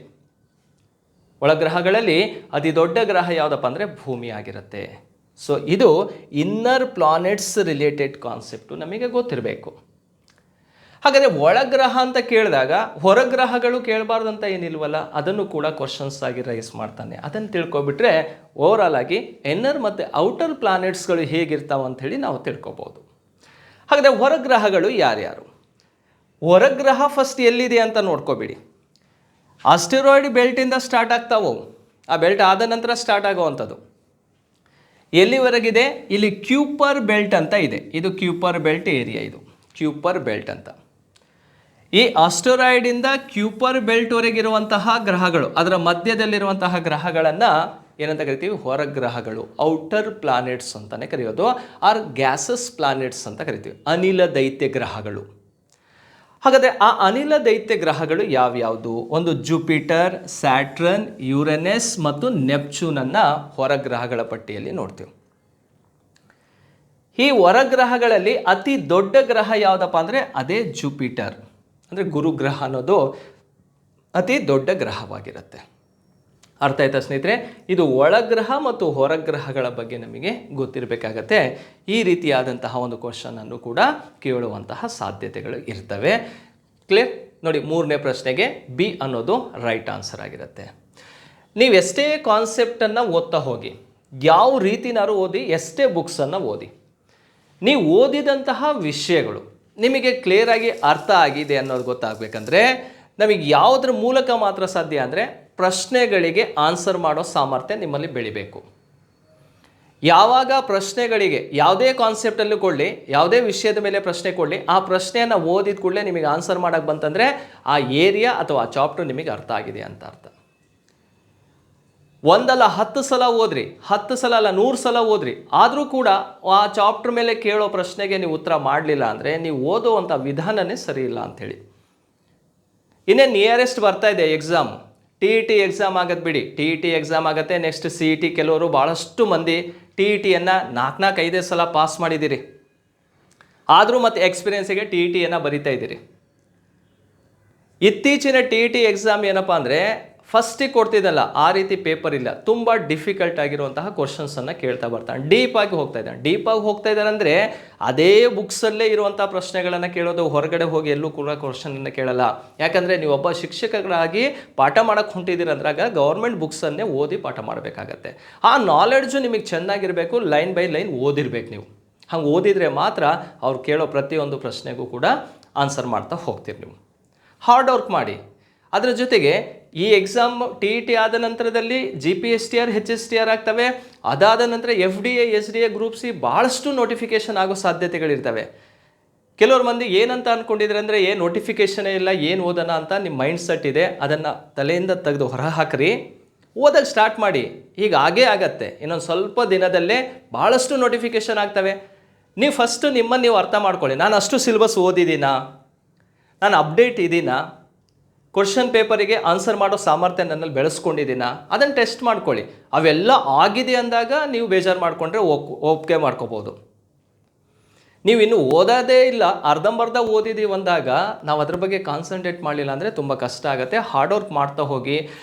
ಒಳಗ್ರಹಗಳಲ್ಲಿ ಅತಿ ದೊಡ್ಡ ಗ್ರಹ ಯಾವುದಪ್ಪ ಅಂದರೆ ಭೂಮಿ ಆಗಿರುತ್ತೆ. ಸೊ ಇದು ಇನ್ನರ್ ಪ್ಲಾನೆಟ್ಸ್ ರಿಲೇಟೆಡ್ ಕಾನ್ಸೆಪ್ಟು ನಮಗೆ ಗೊತ್ತಿರಬೇಕು. ಹಾಗಾದರೆ ಒಳಗ್ರಹ ಅಂತ ಕೇಳಿದಾಗ ಹೊರಗ್ರಹಗಳು ಕೇಳಬಾರ್ದಂತ ಏನಿಲ್ವಲ್ಲ, ಅದನ್ನು ಕೂಡ ಕ್ವಶನ್ಸ್ ಆಗಿ ರೈಸ್ ಮಾಡ್ತಾನೆ. ಅದನ್ನು ತಿಳ್ಕೊಬಿಟ್ರೆ ಓವರಾಲ್ ಆಗಿ ಇನ್ನರ್ ಮತ್ತು ಔಟರ್ ಪ್ಲಾನೆಟ್ಸ್ಗಳು ಹೇಗಿರ್ತಾವೆ ಅಂಥೇಳಿ ನಾವು ತಿಳ್ಕೊಬೋದು. ಹಾಗಾದರೆ ಹೊರಗ್ರಹಗಳು ಯಾರ್ಯಾರು? ಹೊರಗ್ರಹ ಫಸ್ಟ್ ಎಲ್ಲಿದೆ ಅಂತ ನೋಡ್ಕೋಬೇಡಿ. ಆಸ್ಟೆರಾಯ್ಡ್ ಬೆಲ್ಟಿಂದ ಸ್ಟಾರ್ಟ್ ಆಗ್ತಾವೆ, ಆ ಬೆಲ್ಟ್ ಆದ ನಂತರ ಸ್ಟಾರ್ಟ್ ಆಗೋವಂಥದ್ದು. ಎಲ್ಲಿವರೆಗಿದೆ? ಇಲ್ಲಿ ಕ್ಯೂಪರ್ ಬೆಲ್ಟ್ ಅಂತ ಇದೆ, ಇದು ಕ್ಯೂಪರ್ ಬೆಲ್ಟ್ ಏರಿಯಾ, ಇದು ಕ್ಯೂಪರ್ ಬೆಲ್ಟ್ ಅಂತ. ಈ ಆಸ್ಟೆರಾಯ್ಡಿಂದ ಕ್ಯೂಪರ್ ಬೆಲ್ಟ್ವರೆಗಿರುವಂತಹ ಗ್ರಹಗಳು, ಅದರ ಮಧ್ಯದಲ್ಲಿರುವಂತಹ ಗ್ರಹಗಳನ್ನು ಏನಂತ ಕರಿತೀವಿ? ಹೊರಗ್ರಹಗಳು, ಔಟರ್ ಪ್ಲಾನೆಟ್ಸ್ ಅಂತಲೇ ಕರೆಯೋದು, ಆರ್ ಗ್ಯಾಸಸ್ ಪ್ಲಾನೆಟ್ಸ್ ಅಂತ ಕರಿತೀವಿ, ಅನಿಲ ದೈತ್ಯ ಗ್ರಹಗಳು. ಹಾಗಾದರೆ ಆ ಅನಿಲ ದೈತ್ಯ ಗ್ರಹಗಳು ಯಾವ್ಯಾವುದು? ಒಂದು ಜುಪಿಟರ್, ಸ್ಯಾಟ್ರನ್, ಯುರೆನಸ್ ಮತ್ತು ನೆಪ್ಚೂನನ್ನು ಹೊರಗ್ರಹಗಳ ಪಟ್ಟಿಯಲ್ಲಿ ನೋಡ್ತೀವಿ. ಈ ಹೊರಗ್ರಹಗಳಲ್ಲಿ ಅತಿ ದೊಡ್ಡ ಗ್ರಹ ಯಾವುದಪ್ಪ ಅಂದರೆ ಅದೇ ಜುಪಿಟರ್, ಅಂದರೆ ಗುರುಗ್ರಹ ಅನ್ನೋದು ಅತಿ ದೊಡ್ಡ ಗ್ರಹವಾಗಿರುತ್ತೆ. ಅರ್ಥ ಆಯ್ತಾ ಸ್ನೇಹಿತರೆ? ಇದು ಒಳಗ್ರಹ ಮತ್ತು ಹೊರಗ್ರಹಗಳ ಬಗ್ಗೆ ನಮಗೆ ಗೊತ್ತಿರಬೇಕಾಗತ್ತೆ. ಈ ರೀತಿಯಾದಂತಹ ಒಂದು ಕ್ವಶನನ್ನು ಕೂಡ ಕೇಳುವಂತಹ ಸಾಧ್ಯತೆಗಳು ಇರ್ತವೆ. ಕ್ಲಿಯರ್? ನೋಡಿ, 3ನೇ ಪ್ರಶ್ನೆಗೆ ಬಿ ಅನ್ನೋದು ರೈಟ್ ಆನ್ಸರ್ ಆಗಿರುತ್ತೆ. ನೀವು ಎಷ್ಟೇ ಕಾನ್ಸೆಪ್ಟನ್ನು ಓದ್ತಾ ಹೋಗಿ, ಯಾವ ರೀತಿನಾರು ಓದಿ, ಎಷ್ಟೇ ಬುಕ್ಸನ್ನು ಓದಿ, ನೀವು ಓದಿದಂತಹ ವಿಷಯಗಳು ನಿಮಗೆ ಕ್ಲಿಯರಾಗಿ ಅರ್ಥ ಆಗಿದೆ ಅನ್ನೋದು ಗೊತ್ತಾಗಬೇಕಂದ್ರೆ ನಮಗೆ ಯಾವುದ್ರ ಮೂಲಕ ಮಾತ್ರ ಸಾಧ್ಯ ಅಂದರೆ ಪ್ರಶ್ನೆಗಳಿಗೆ ಆನ್ಸರ್ ಮಾಡೋ ಸಾಮರ್ಥ್ಯ ನಿಮ್ಮಲ್ಲಿ ಬೆಳಿಬೇಕು. ಯಾವಾಗ ಪ್ರಶ್ನೆಗಳಿಗೆ ಯಾವುದೇ ಕಾನ್ಸೆಪ್ಟಲ್ಲೂ ಕೊಡಲಿ, ಯಾವುದೇ ವಿಷಯದ ಮೇಲೆ ಪ್ರಶ್ನೆ ಕೊಡಲಿ, ಆ ಪ್ರಶ್ನೆಯನ್ನು ಓದಿದ ಕೂಡಲೇ ನಿಮಗೆ ಆನ್ಸರ್ ಮಾಡೋಕ್ಕೆ ಬಂತಂದರೆ ಆ ಏರಿಯಾ ಅಥವಾ ಆ ಚಾಪ್ಟರ್ ನಿಮಗೆ ಅರ್ಥ ಆಗಿದೆ ಅಂತ ಅರ್ಥ. ಒಂದಲ್ಲ 10 ಸಲ ಓದ್ರಿ, 10 ಸಲ ಅಲ್ಲ 100 ಸಲ ಓದ್ರಿ, ಆದರೂ ಕೂಡ ಆ ಚಾಪ್ಟರ್ ಮೇಲೆ ಕೇಳೋ ಪ್ರಶ್ನೆಗೆ ನೀವು ಉತ್ತರ ಮಾಡಲಿಲ್ಲ ಅಂದರೆ ನೀವು ಓದುವಂಥ ವಿಧಾನನೇ ಸರಿ ಇಲ್ಲ ಅಂಥೇಳಿ. ಇನ್ನೇ ನಿಯರೆಸ್ಟ್ ಬರ್ತಾ ಇದೆ ಎಕ್ಸಾಮ್, TET ಎಕ್ಸಾಮ್ ಆಗೋದು ಬಿಡಿ, TET ಎಕ್ಸಾಮ್ ಆಗುತ್ತೆ. ನೆಕ್ಸ್ಟ್ CET, ಕೆಲವರು ಭಾಳಷ್ಟು ಮಂದಿ TETಯನ್ನು 4-5 ಸಲ ಪಾಸ್ ಮಾಡಿದ್ದೀರಿ, ಆದರೂ ಮತ್ತೆ ಎಕ್ಸ್ಪೀರಿಯೆನ್ಸಿಗೆ TETಯನ್ನು ಬರಿತಾ ಇದ್ದೀರಿ. ಇತ್ತೀಚಿನ TET ಎಕ್ಸಾಮ್ ಏನಪ್ಪ ಅಂದರೆ ಫಸ್ಟಿಗೆ ಕೊಡ್ತಿದ್ದಲ್ಲ ಆ ರೀತಿ ಪೇಪರ್ ಇಲ್ಲ, ತುಂಬ ಡಿಫಿಕಲ್ಟ್ ಆಗಿರುವಂತಹ ಕ್ವಶನ್ಸನ್ನು ಕೇಳ್ತಾ ಬರ್ತಾನೆ. ಡೀಪಾಗಿ ಹೋಗ್ತಾ ಇದ್ದಾನೆ ಅಂದರೆ ಅದೇ ಬುಕ್ಸಲ್ಲೇ ಇರುವಂಥ ಪ್ರಶ್ನೆಗಳನ್ನು ಕೇಳೋದು, ಹೊರಗಡೆ ಹೋಗಿ ಎಲ್ಲೂ ಕೂಡ ಕ್ವಶನನ್ನು ಕೇಳಲ್ಲ. ಯಾಕಂದರೆ ನೀವು ಒಬ್ಬ ಶಿಕ್ಷಕರಾಗಿ ಪಾಠ ಮಾಡೋಕ್ಕೆ ಹೊಂಟಿದ್ದೀರಂದ್ರಾಗ ಗೌರ್ಮೆಂಟ್ ಬುಕ್ಸನ್ನೇ ಓದಿ ಪಾಠ ಮಾಡಬೇಕಾಗತ್ತೆ. ಆ ನಾಲೆಡ್ಜು ನಿಮಗೆ ಚೆನ್ನಾಗಿರಬೇಕು, ಲೈನ್ ಬೈ ಲೈನ್ ಓದಿರ್ಬೇಕು. ನೀವು ಹಂಗೆ ಓದಿದರೆ ಮಾತ್ರ ಅವ್ರು ಕೇಳೋ ಪ್ರತಿಯೊಂದು ಪ್ರಶ್ನೆಗೂ ಕೂಡ ಆನ್ಸರ್ ಮಾಡ್ತಾ ಹೋಗ್ತೀರಿ. ನೀವು ಹಾರ್ಡ್ ವರ್ಕ್ ಮಾಡಿ. ಅದರ ಜೊತೆಗೆ ಈ ಎಕ್ಸಾಮ್ TET ಆದ ನಂತರದಲ್ಲಿ GPSTR HSTR ಆಗ್ತವೆ. ಅದಾದ ನಂತರ FDA SDA ಗ್ರೂಪ್ ಸಿ ಭಾಳಷ್ಟು ನೋಟಿಫಿಕೇಷನ್ ಆಗೋ ಸಾಧ್ಯತೆಗಳಿರ್ತವೆ. ಕೆಲವ್ರು ಮಂದಿ ಏನಂತ ಅಂದ್ಕೊಂಡಿದ್ರೆ ಅಂದರೆ ಏನು ನೋಟಿಫಿಕೇಷನೇ ಇಲ್ಲ, ಏನು ಓದೋಣ ಅಂತ ನಿಮ್ಮ ಮೈಂಡ್ ಸೆಟ್ ಇದೆ. ಅದನ್ನು ತಲೆಯಿಂದ ತೆಗೆದು ಹೊರ ಹಾಕ್ರಿ, ಓದಕ್ಕೆ ಸ್ಟಾರ್ಟ್ ಮಾಡಿ. ಈಗ ಆಗೇ ಆಗತ್ತೆ, ಇನ್ನೊಂದು ಸ್ವಲ್ಪ ದಿನದಲ್ಲೇ ಭಾಳಷ್ಟು ನೋಟಿಫಿಕೇಷನ್ ಆಗ್ತವೆ. ನೀವು ಫಸ್ಟು ನಿಮ್ಮನ್ನು ನೀವು ಅರ್ಥ ಮಾಡ್ಕೊಳ್ಳಿ. ನಾನು ಅಷ್ಟು ಸಿಲೆಬಸ್ ಓದಿದ್ದೀನಾ, ನಾನು ಅಪ್ಡೇಟ್ ಇದ್ದೀನಾ, ಕ್ವಶನ್ ಪೇಪರಿಗೆ ಆನ್ಸರ್ ಮಾಡೋ ಸಾಮರ್ಥ್ಯ ನನ್ನಲ್ಲಿ ಬೆಳೆಸ್ಕೊಂಡಿದ್ದೀನಾ, ಅದನ್ನು ಟೆಸ್ಟ್ ಮಾಡ್ಕೊಳ್ಳಿ. ಅವೆಲ್ಲ ಆಗಿದೆ ಅಂದಾಗ ನೀವು ಬೇಜಾರು ಮಾಡಿಕೊಂಡ್ರೆ ಒಪ್ಪಿಗೆ ಮಾಡ್ಕೋಬೋದು. ನೀವು ಇನ್ನು ಓದೋದೇ ಇಲ್ಲ, ಅರ್ಧಂಬರ್ಧ ಓದಿದ್ದೀವಿ ಅಂದಾಗ ನಾವು ಅದ್ರ ಬಗ್ಗೆ ಕಾನ್ಸಂಟ್ರೇಟ್ ಮಾಡಲಿಲ್ಲ ಅಂದರೆ ತುಂಬ ಕಷ್ಟ ಆಗುತ್ತೆ. ಹಾರ್ಡ್ ವರ್ಕ್ ಮಾಡ್ತಾ ಹೋಗಿ.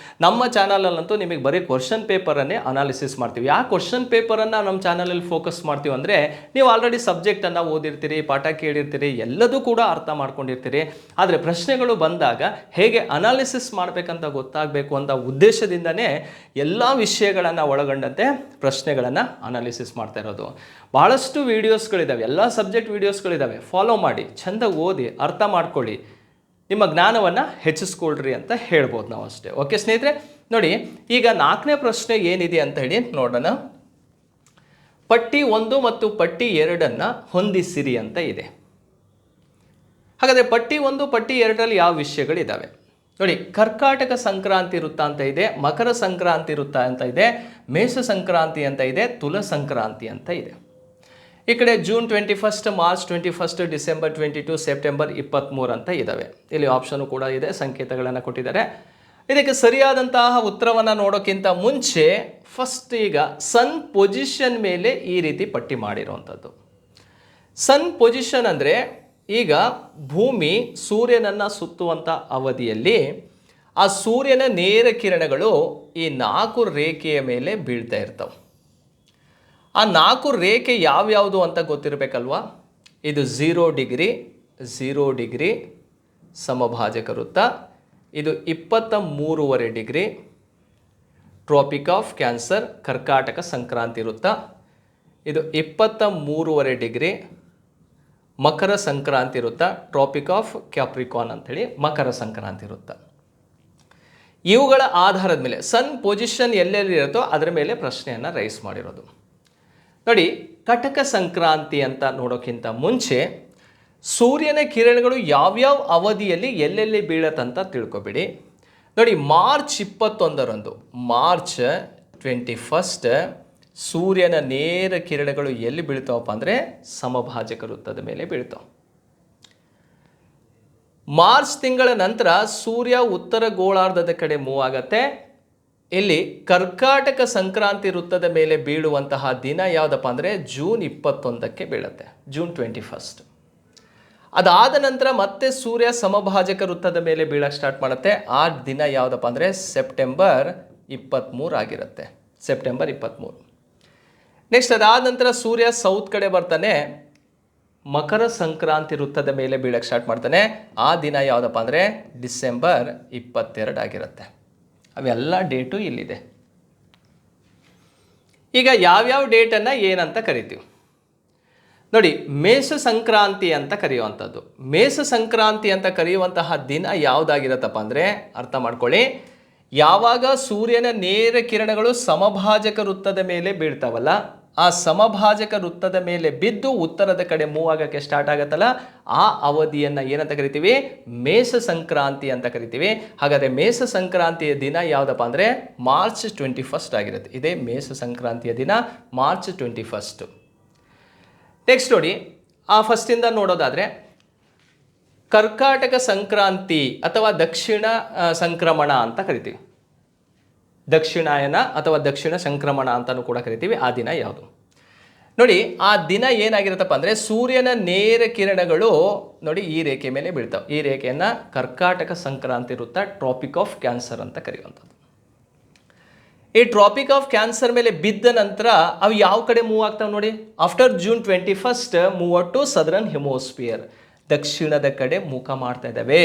ನಮ್ಮ ಚಾನಲಲ್ಲಂತೂ ನಿಮಗೆ ಬರೀ ಕ್ವಶನ್ ಪೇಪರನ್ನೇ ಅನಾಲಿಸಿಸ್ ಮಾಡ್ತೀವಿ. ಯಾವ ಕ್ವಶನ್ ಪೇಪರನ್ನು ನಮ್ಮ ಚಾನಲಲ್ಲಿ ಫೋಕಸ್ ಮಾಡ್ತೀವಿ ಅಂದರೆ, ನೀವು ಆಲ್ರೆಡಿ ಸಬ್ಜೆಕ್ಟನ್ನು ಓದಿರ್ತೀರಿ, ಪಾಠ ಕೇಳಿರ್ತೀರಿ, ಎಲ್ಲದೂ ಕೂಡ ಅರ್ಥ ಮಾಡ್ಕೊಂಡಿರ್ತೀರಿ. ಆದರೆ ಪ್ರಶ್ನೆಗಳು ಬಂದಾಗ ಹೇಗೆ ಅನಾಲಿಸಿಸ್ ಮಾಡಬೇಕಂತ ಗೊತ್ತಾಗಬೇಕು ಅಂತ ಉದ್ದೇಶದಿಂದನೇ ಎಲ್ಲ ವಿಷಯಗಳನ್ನು ಒಳಗೊಂಡಂತೆ ಪ್ರಶ್ನೆಗಳನ್ನು ಅನಾಲಿಸಿಸ್ ಮಾಡ್ತಾ ಇರೋದು. ಭಾಳಷ್ಟು ವೀಡಿಯೋಸ್ಗಳಿದ್ದಾವೆ, ಎಲ್ಲ ಸಬ್ಜೆಕ್ಟ್ ವೀಡಿಯೋಸ್ಗಳಿದ್ದಾವೆ. ಫಾಲೋ ಮಾಡಿ, ಚೆಂದ ಓದಿ, ಅರ್ಥ ಮಾಡ್ಕೊಳ್ಳಿ, ನಿಮ್ಮ ಜ್ಞಾನವನ್ನು ಹೆಚ್ಚಿಸ್ಕೊಳ್ರಿ ಅಂತ ಹೇಳ್ಬೋದು ನಾವು ಅಷ್ಟೇ. ಓಕೆ ಸ್ನೇಹಿತರೆ, ನೋಡಿ ಈಗ 4ನೇ ಪ್ರಶ್ನೆ ಏನಿದೆ ಅಂತ ಹೇಳಿ ನೋಡೋಣ. ಪಟ್ಟಿ 1 ಮತ್ತು ಪಟ್ಟಿ 2 ಹೊಂದಿಸಿರಿ ಅಂತ ಇದೆ. ಹಾಗಾದರೆ ಪಟ್ಟಿ 1 ಪಟ್ಟಿ 2ರಲ್ಲಿ ಯಾವ ವಿಷಯಗಳಿದ್ದಾವೆ ನೋಡಿ. ಕರ್ಕಾಟಕ ಸಂಕ್ರಾಂತಿ ವೃತ್ತ ಅಂತ ಇದೆ, ಮಕರ ಸಂಕ್ರಾಂತಿ ವೃತ್ತ ಅಂತ ಇದೆ, ಮೇಷ ಸಂಕ್ರಾಂತಿ ಅಂತ ಇದೆ, ತುಲ ಸಂಕ್ರಾಂತಿ ಅಂತ ಇದೆ. ಈ ಕಡೆ ಜೂನ್ 21, ಮಾರ್ಚ್ 21, ಡಿಸೆಂಬರ್ 22, ಸೆಪ್ಟೆಂಬರ್ 23 ಅಂತ ಇದ್ದಾವೆ. ಇಲ್ಲಿ ಆಪ್ಷನು ಕೂಡ ಇದೆ, ಸಂಕೇತಗಳನ್ನು ಕೊಟ್ಟಿದ್ದಾರೆ. ಇದಕ್ಕೆ ಸರಿಯಾದಂತಹ ಉತ್ತರವನ್ನು ನೋಡೋಕ್ಕಿಂತ ಮುಂಚೆ ಫಸ್ಟ್ ಈಗ ಸನ್ ಪೊಸಿಷನ್ ಮೇಲೆ ಈ ರೀತಿ ಪಟ್ಟಿ ಮಾಡಿರುವಂಥದ್ದು. ಸನ್ ಪೊಸಿಷನ್ ಅಂದರೆ ಈಗ ಭೂಮಿ ಸೂರ್ಯನನ್ನು ಸುತ್ತುವಂಥ ಅವಧಿಯಲ್ಲಿ ಆ ಸೂರ್ಯನ ನೇರ ಕಿರಣಗಳು ಈ 4 ರೇಖೆಯ ಮೇಲೆ ಬೀಳ್ತಾ ಇರ್ತವೆ. ಆ 4 ರೇಖೆ ಯಾವ್ಯಾವುದು ಅಂತ ಗೊತ್ತಿರಬೇಕಲ್ವಾ. ಇದು 0 ಡಿಗ್ರಿ, 0 ಡಿಗ್ರಿ ಸಮಭಾಜಕ ವೃತ್ತ, ಇದು 23.5 ಡಿಗ್ರಿ ಟ್ರಾಪಿಕ್ ಆಫ್ ಕ್ಯಾನ್ಸರ್ ಕರ್ಕಾಟಕ ಸಂಕ್ರಾಂತಿ ವೃತ್ತ, ಇದು 23.5 ಡಿಗ್ರಿ ಮಕರ ಸಂಕ್ರಾಂತಿ ವೃತ್ತ ಟ್ರಾಪಿಕ್ ಆಫ್ ಕ್ಯಾಪ್ರಿಕಾನ್ ಅಂಥೇಳಿ ಮಕರ ಸಂಕ್ರಾಂತಿ ವೃತ್ತ. ಇವುಗಳ ಆಧಾರದ ಮೇಲೆ ಸನ್ ಪೊಸಿಷನ್ ಎಲ್ಲೆಲ್ಲಿ ಇರುತ್ತೋ ಅದರ ಮೇಲೆ ಪ್ರಶ್ನೆಯನ್ನು ರೈಸ್ ಮಾಡಿರೋದು. ನೋಡಿ, ಕಟಕ ಸಂಕ್ರಾಂತಿ ಅಂತ ನೋಡೋಕ್ಕಿಂತ ಮುಂಚೆ ಸೂರ್ಯನ ಕಿರಣಗಳು ಯಾವ್ಯಾವ ಅವಧಿಯಲ್ಲಿ ಎಲ್ಲೆಲ್ಲಿ ಬೀಳತ್ತಂತ ತಿಳ್ಕೊಬೇಡಿ. ನೋಡಿ, ಮಾರ್ಚ್ 21ರಂದು, ಮಾರ್ಚ್ 21 ಸೂರ್ಯನ ನೇರ ಕಿರಣಗಳು ಎಲ್ಲಿ ಬೀಳ್ತಾವಪ್ಪ ಅಂದರೆ ಸಮಭಾಜಕ ವೃತ್ತದ ಮೇಲೆ ಬೀಳ್ತಾವೆ. ಮಾರ್ಚ್ ತಿಂಗಳ ನಂತರ ಸೂರ್ಯ ಉತ್ತರ ಗೋಳಾರ್ಧದ ಕಡೆ ಮೂವ್ ಆಗತ್ತೆ. ಇಲ್ಲಿ ಕರ್ಕಾಟಕ ಸಂಕ್ರಾಂತಿ ವೃತ್ತದ ಮೇಲೆ ಬೀಳುವಂತಹ ದಿನ ಯಾವುದಪ್ಪ ಅಂದರೆ ಜೂನ್ 21ಕ್ಕೆ ಬೀಳುತ್ತೆ, ಜೂನ್ 21. ಅದಾದ ನಂತರ ಮತ್ತೆ ಸೂರ್ಯ ಸಮಭಾಜಕ ವೃತ್ತದ ಮೇಲೆ ಬೀಳಕ್ಕೆ ಸ್ಟಾರ್ಟ್ ಮಾಡುತ್ತೆ. ಆ ದಿನ ಯಾವುದಪ್ಪ ಅಂದರೆ ಸೆಪ್ಟೆಂಬರ್ 23 ಆಗಿರುತ್ತೆ, ಸೆಪ್ಟೆಂಬರ್ 23. ನೆಕ್ಸ್ಟ್ ಅದಾದ ನಂತರ ಸೂರ್ಯ ಸೌತ್ ಕಡೆ ಬರ್ತಾನೆ, ಮಕರ ಸಂಕ್ರಾಂತಿ ವೃತ್ತದ ಮೇಲೆ ಬೀಳಕ್ಕೆ ಸ್ಟಾರ್ಟ್ ಮಾಡ್ತಾನೆ. ಆ ದಿನ ಯಾವುದಪ್ಪ ಅಂದರೆ ಡಿಸೆಂಬರ್ 22 ಆಗಿರುತ್ತೆ. ಅವೆಲ್ಲ ಡೇಟು ಇಲ್ಲಿದೆ. ಈಗ ಯಾವ್ಯಾವ ಡೇಟನ್ನು ಏನಂತ ಕರಿತೀವಿ ನೋಡಿ. ಮೇಷ ಸಂಕ್ರಾಂತಿ ಅಂತ ಕರೆಯುವಂಥದ್ದು. ಮೇಷ ಸಂಕ್ರಾಂತಿ ಅಂತ ಕರೆಯುವಂತಹ ದಿನ ಯಾವುದಾಗಿರತ್ತಪ್ಪ ಅಂದರೆ ಅರ್ಥ ಮಾಡ್ಕೊಳ್ಳಿ. ಯಾವಾಗ ಸೂರ್ಯನ ನೇರ ಕಿರಣಗಳು ಸಮಭಾಜಕ ವೃತ್ತದ ಮೇಲೆ ಬೀಳ್ತಾವಲ್ಲ, ಆ ಸಮಭಾಜಕ ವೃತ್ತದ ಮೇಲೆ ಬಿದ್ದು ಉತ್ತರದ ಕಡೆ ಮೂವ್ ಆಗೋಕ್ಕೆ ಸ್ಟಾರ್ಟ್ ಆಗುತ್ತಲ್ಲ, ಆ ಅವಧಿಯನ್ನು ಏನಂತ ಕರಿತೀವಿ? ಮೇಷ ಸಂಕ್ರಾಂತಿ ಅಂತ ಕರಿತೀವಿ. ಹಾಗಾದರೆ ಮೇಷ ಸಂಕ್ರಾಂತಿಯ ದಿನ ಯಾವುದಪ್ಪ ಅಂದರೆ ಮಾರ್ಚ್ 21 ಆಗಿರುತ್ತೆ. ಇದೇ ಮೇಷ ಸಂಕ್ರಾಂತಿಯ ದಿನ ಮಾರ್ಚ್ 21. ನೆಕ್ಸ್ಟ್ ನೋಡಿ, ಆ ಫಸ್ಟಿಂದ ನೋಡೋದಾದರೆ ಕರ್ಕಾಟಕ ಸಂಕ್ರಾಂತಿ ಅಥವಾ ದಕ್ಷಿಣ ಸಂಕ್ರಮಣ ಅಂತ ಕರಿತೀವಿ. ದಕ್ಷಿಣಾಯನ ಅಥವಾ ದಕ್ಷಿಣ ಸಂಕ್ರಮಣ ಅಂತಲೂ ಕೂಡ ಕರಿತೀವಿ. ಆ ದಿನ ಯಾವುದು ನೋಡಿ. ಆ ದಿನ ಏನಾಗಿರುತ್ತಪ್ಪ ಅಂದರೆ ಸೂರ್ಯನ ನೇರ ಕಿರಣಗಳು ನೋಡಿ ಈ ರೇಖೆ ಮೇಲೆ ಬೀಳ್ತಾವೆ. ಈ ರೇಖೆಯನ್ನು ಕರ್ಕಾಟಕ ಸಂಕ್ರಾಂತಿ ವೃತ್ತ ಟ್ರಾಪಿಕ್ ಆಫ್ ಕ್ಯಾನ್ಸರ್ ಅಂತ ಕರೆಯುವಂಥದ್ದು. ಈ ಟ್ರಾಪಿಕ್ ಆಫ್ ಕ್ಯಾನ್ಸರ್ ಮೇಲೆ ಬಿದ್ದ ನಂತರ ಅವು ಯಾವ ಕಡೆ ಮೂವ್ ಆಗ್ತಾವೆ ನೋಡಿ. After June 21 move to southern hemisphere, ದಕ್ಷಿಣದ ಕಡೆ ಮುಖ ಮಾಡ್ತಾ ಇದ್ದಾವೆ.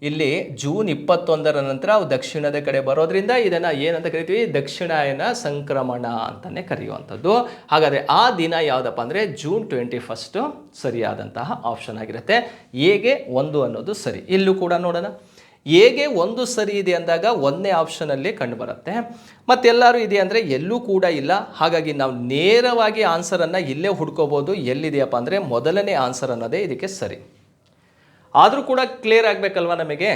ಇಲ್ಲಿ ಜೂನ್ 21 ನಂತರ ಅವು ದಕ್ಷಿಣದ ಕಡೆ ಬರೋದ್ರಿಂದ ಇದನ್ನು ಏನಂತ ಕರಿತೀವಿ, ದಕ್ಷಿಣಾಯನ ಸಂಕ್ರಮಣ ಅಂತಲೇ ಕರೆಯುವಂಥದ್ದು. ಹಾಗಾದರೆ ಆ ದಿನ ಯಾವುದಪ್ಪ ಅಂದರೆ ಜೂನ್ 21 ಸರಿಯಾದಂತಹ ಆಪ್ಷನ್ ಆಗಿರುತ್ತೆ. ಎಗೆ 1 ಅನ್ನೋದು ಸರಿ. ಇಲ್ಲೂ ಕೂಡ ನೋಡೋಣ, ಎಗೆ 1 ಸರಿ ಇದೆ ಅಂದಾಗ 1ನೇ ಆಪ್ಷನಲ್ಲಿ ಕಂಡು ಬರುತ್ತೆ. ಮತ್ತೆಲ್ಲರೂ ಇದೆ ಅಂದರೆ ಎಲ್ಲೂ ಕೂಡ ಇಲ್ಲ. ಹಾಗಾಗಿ ನಾವು ನೇರವಾಗಿ ಆನ್ಸರನ್ನು ಇಲ್ಲೇ ಹುಡ್ಕೋಬೋದು. ಎಲ್ಲಿದೆಯಪ್ಪ ಅಂದರೆ ಮೊದಲನೇ ಆನ್ಸರ್ ಅನ್ನೋದೇ ಇದಕ್ಕೆ ಸರಿ. ಆದರೂ ಕೂಡ ಕ್ಲಿಯರ್ ಆಗಬೇಕಲ್ವ ನಮಗೆ.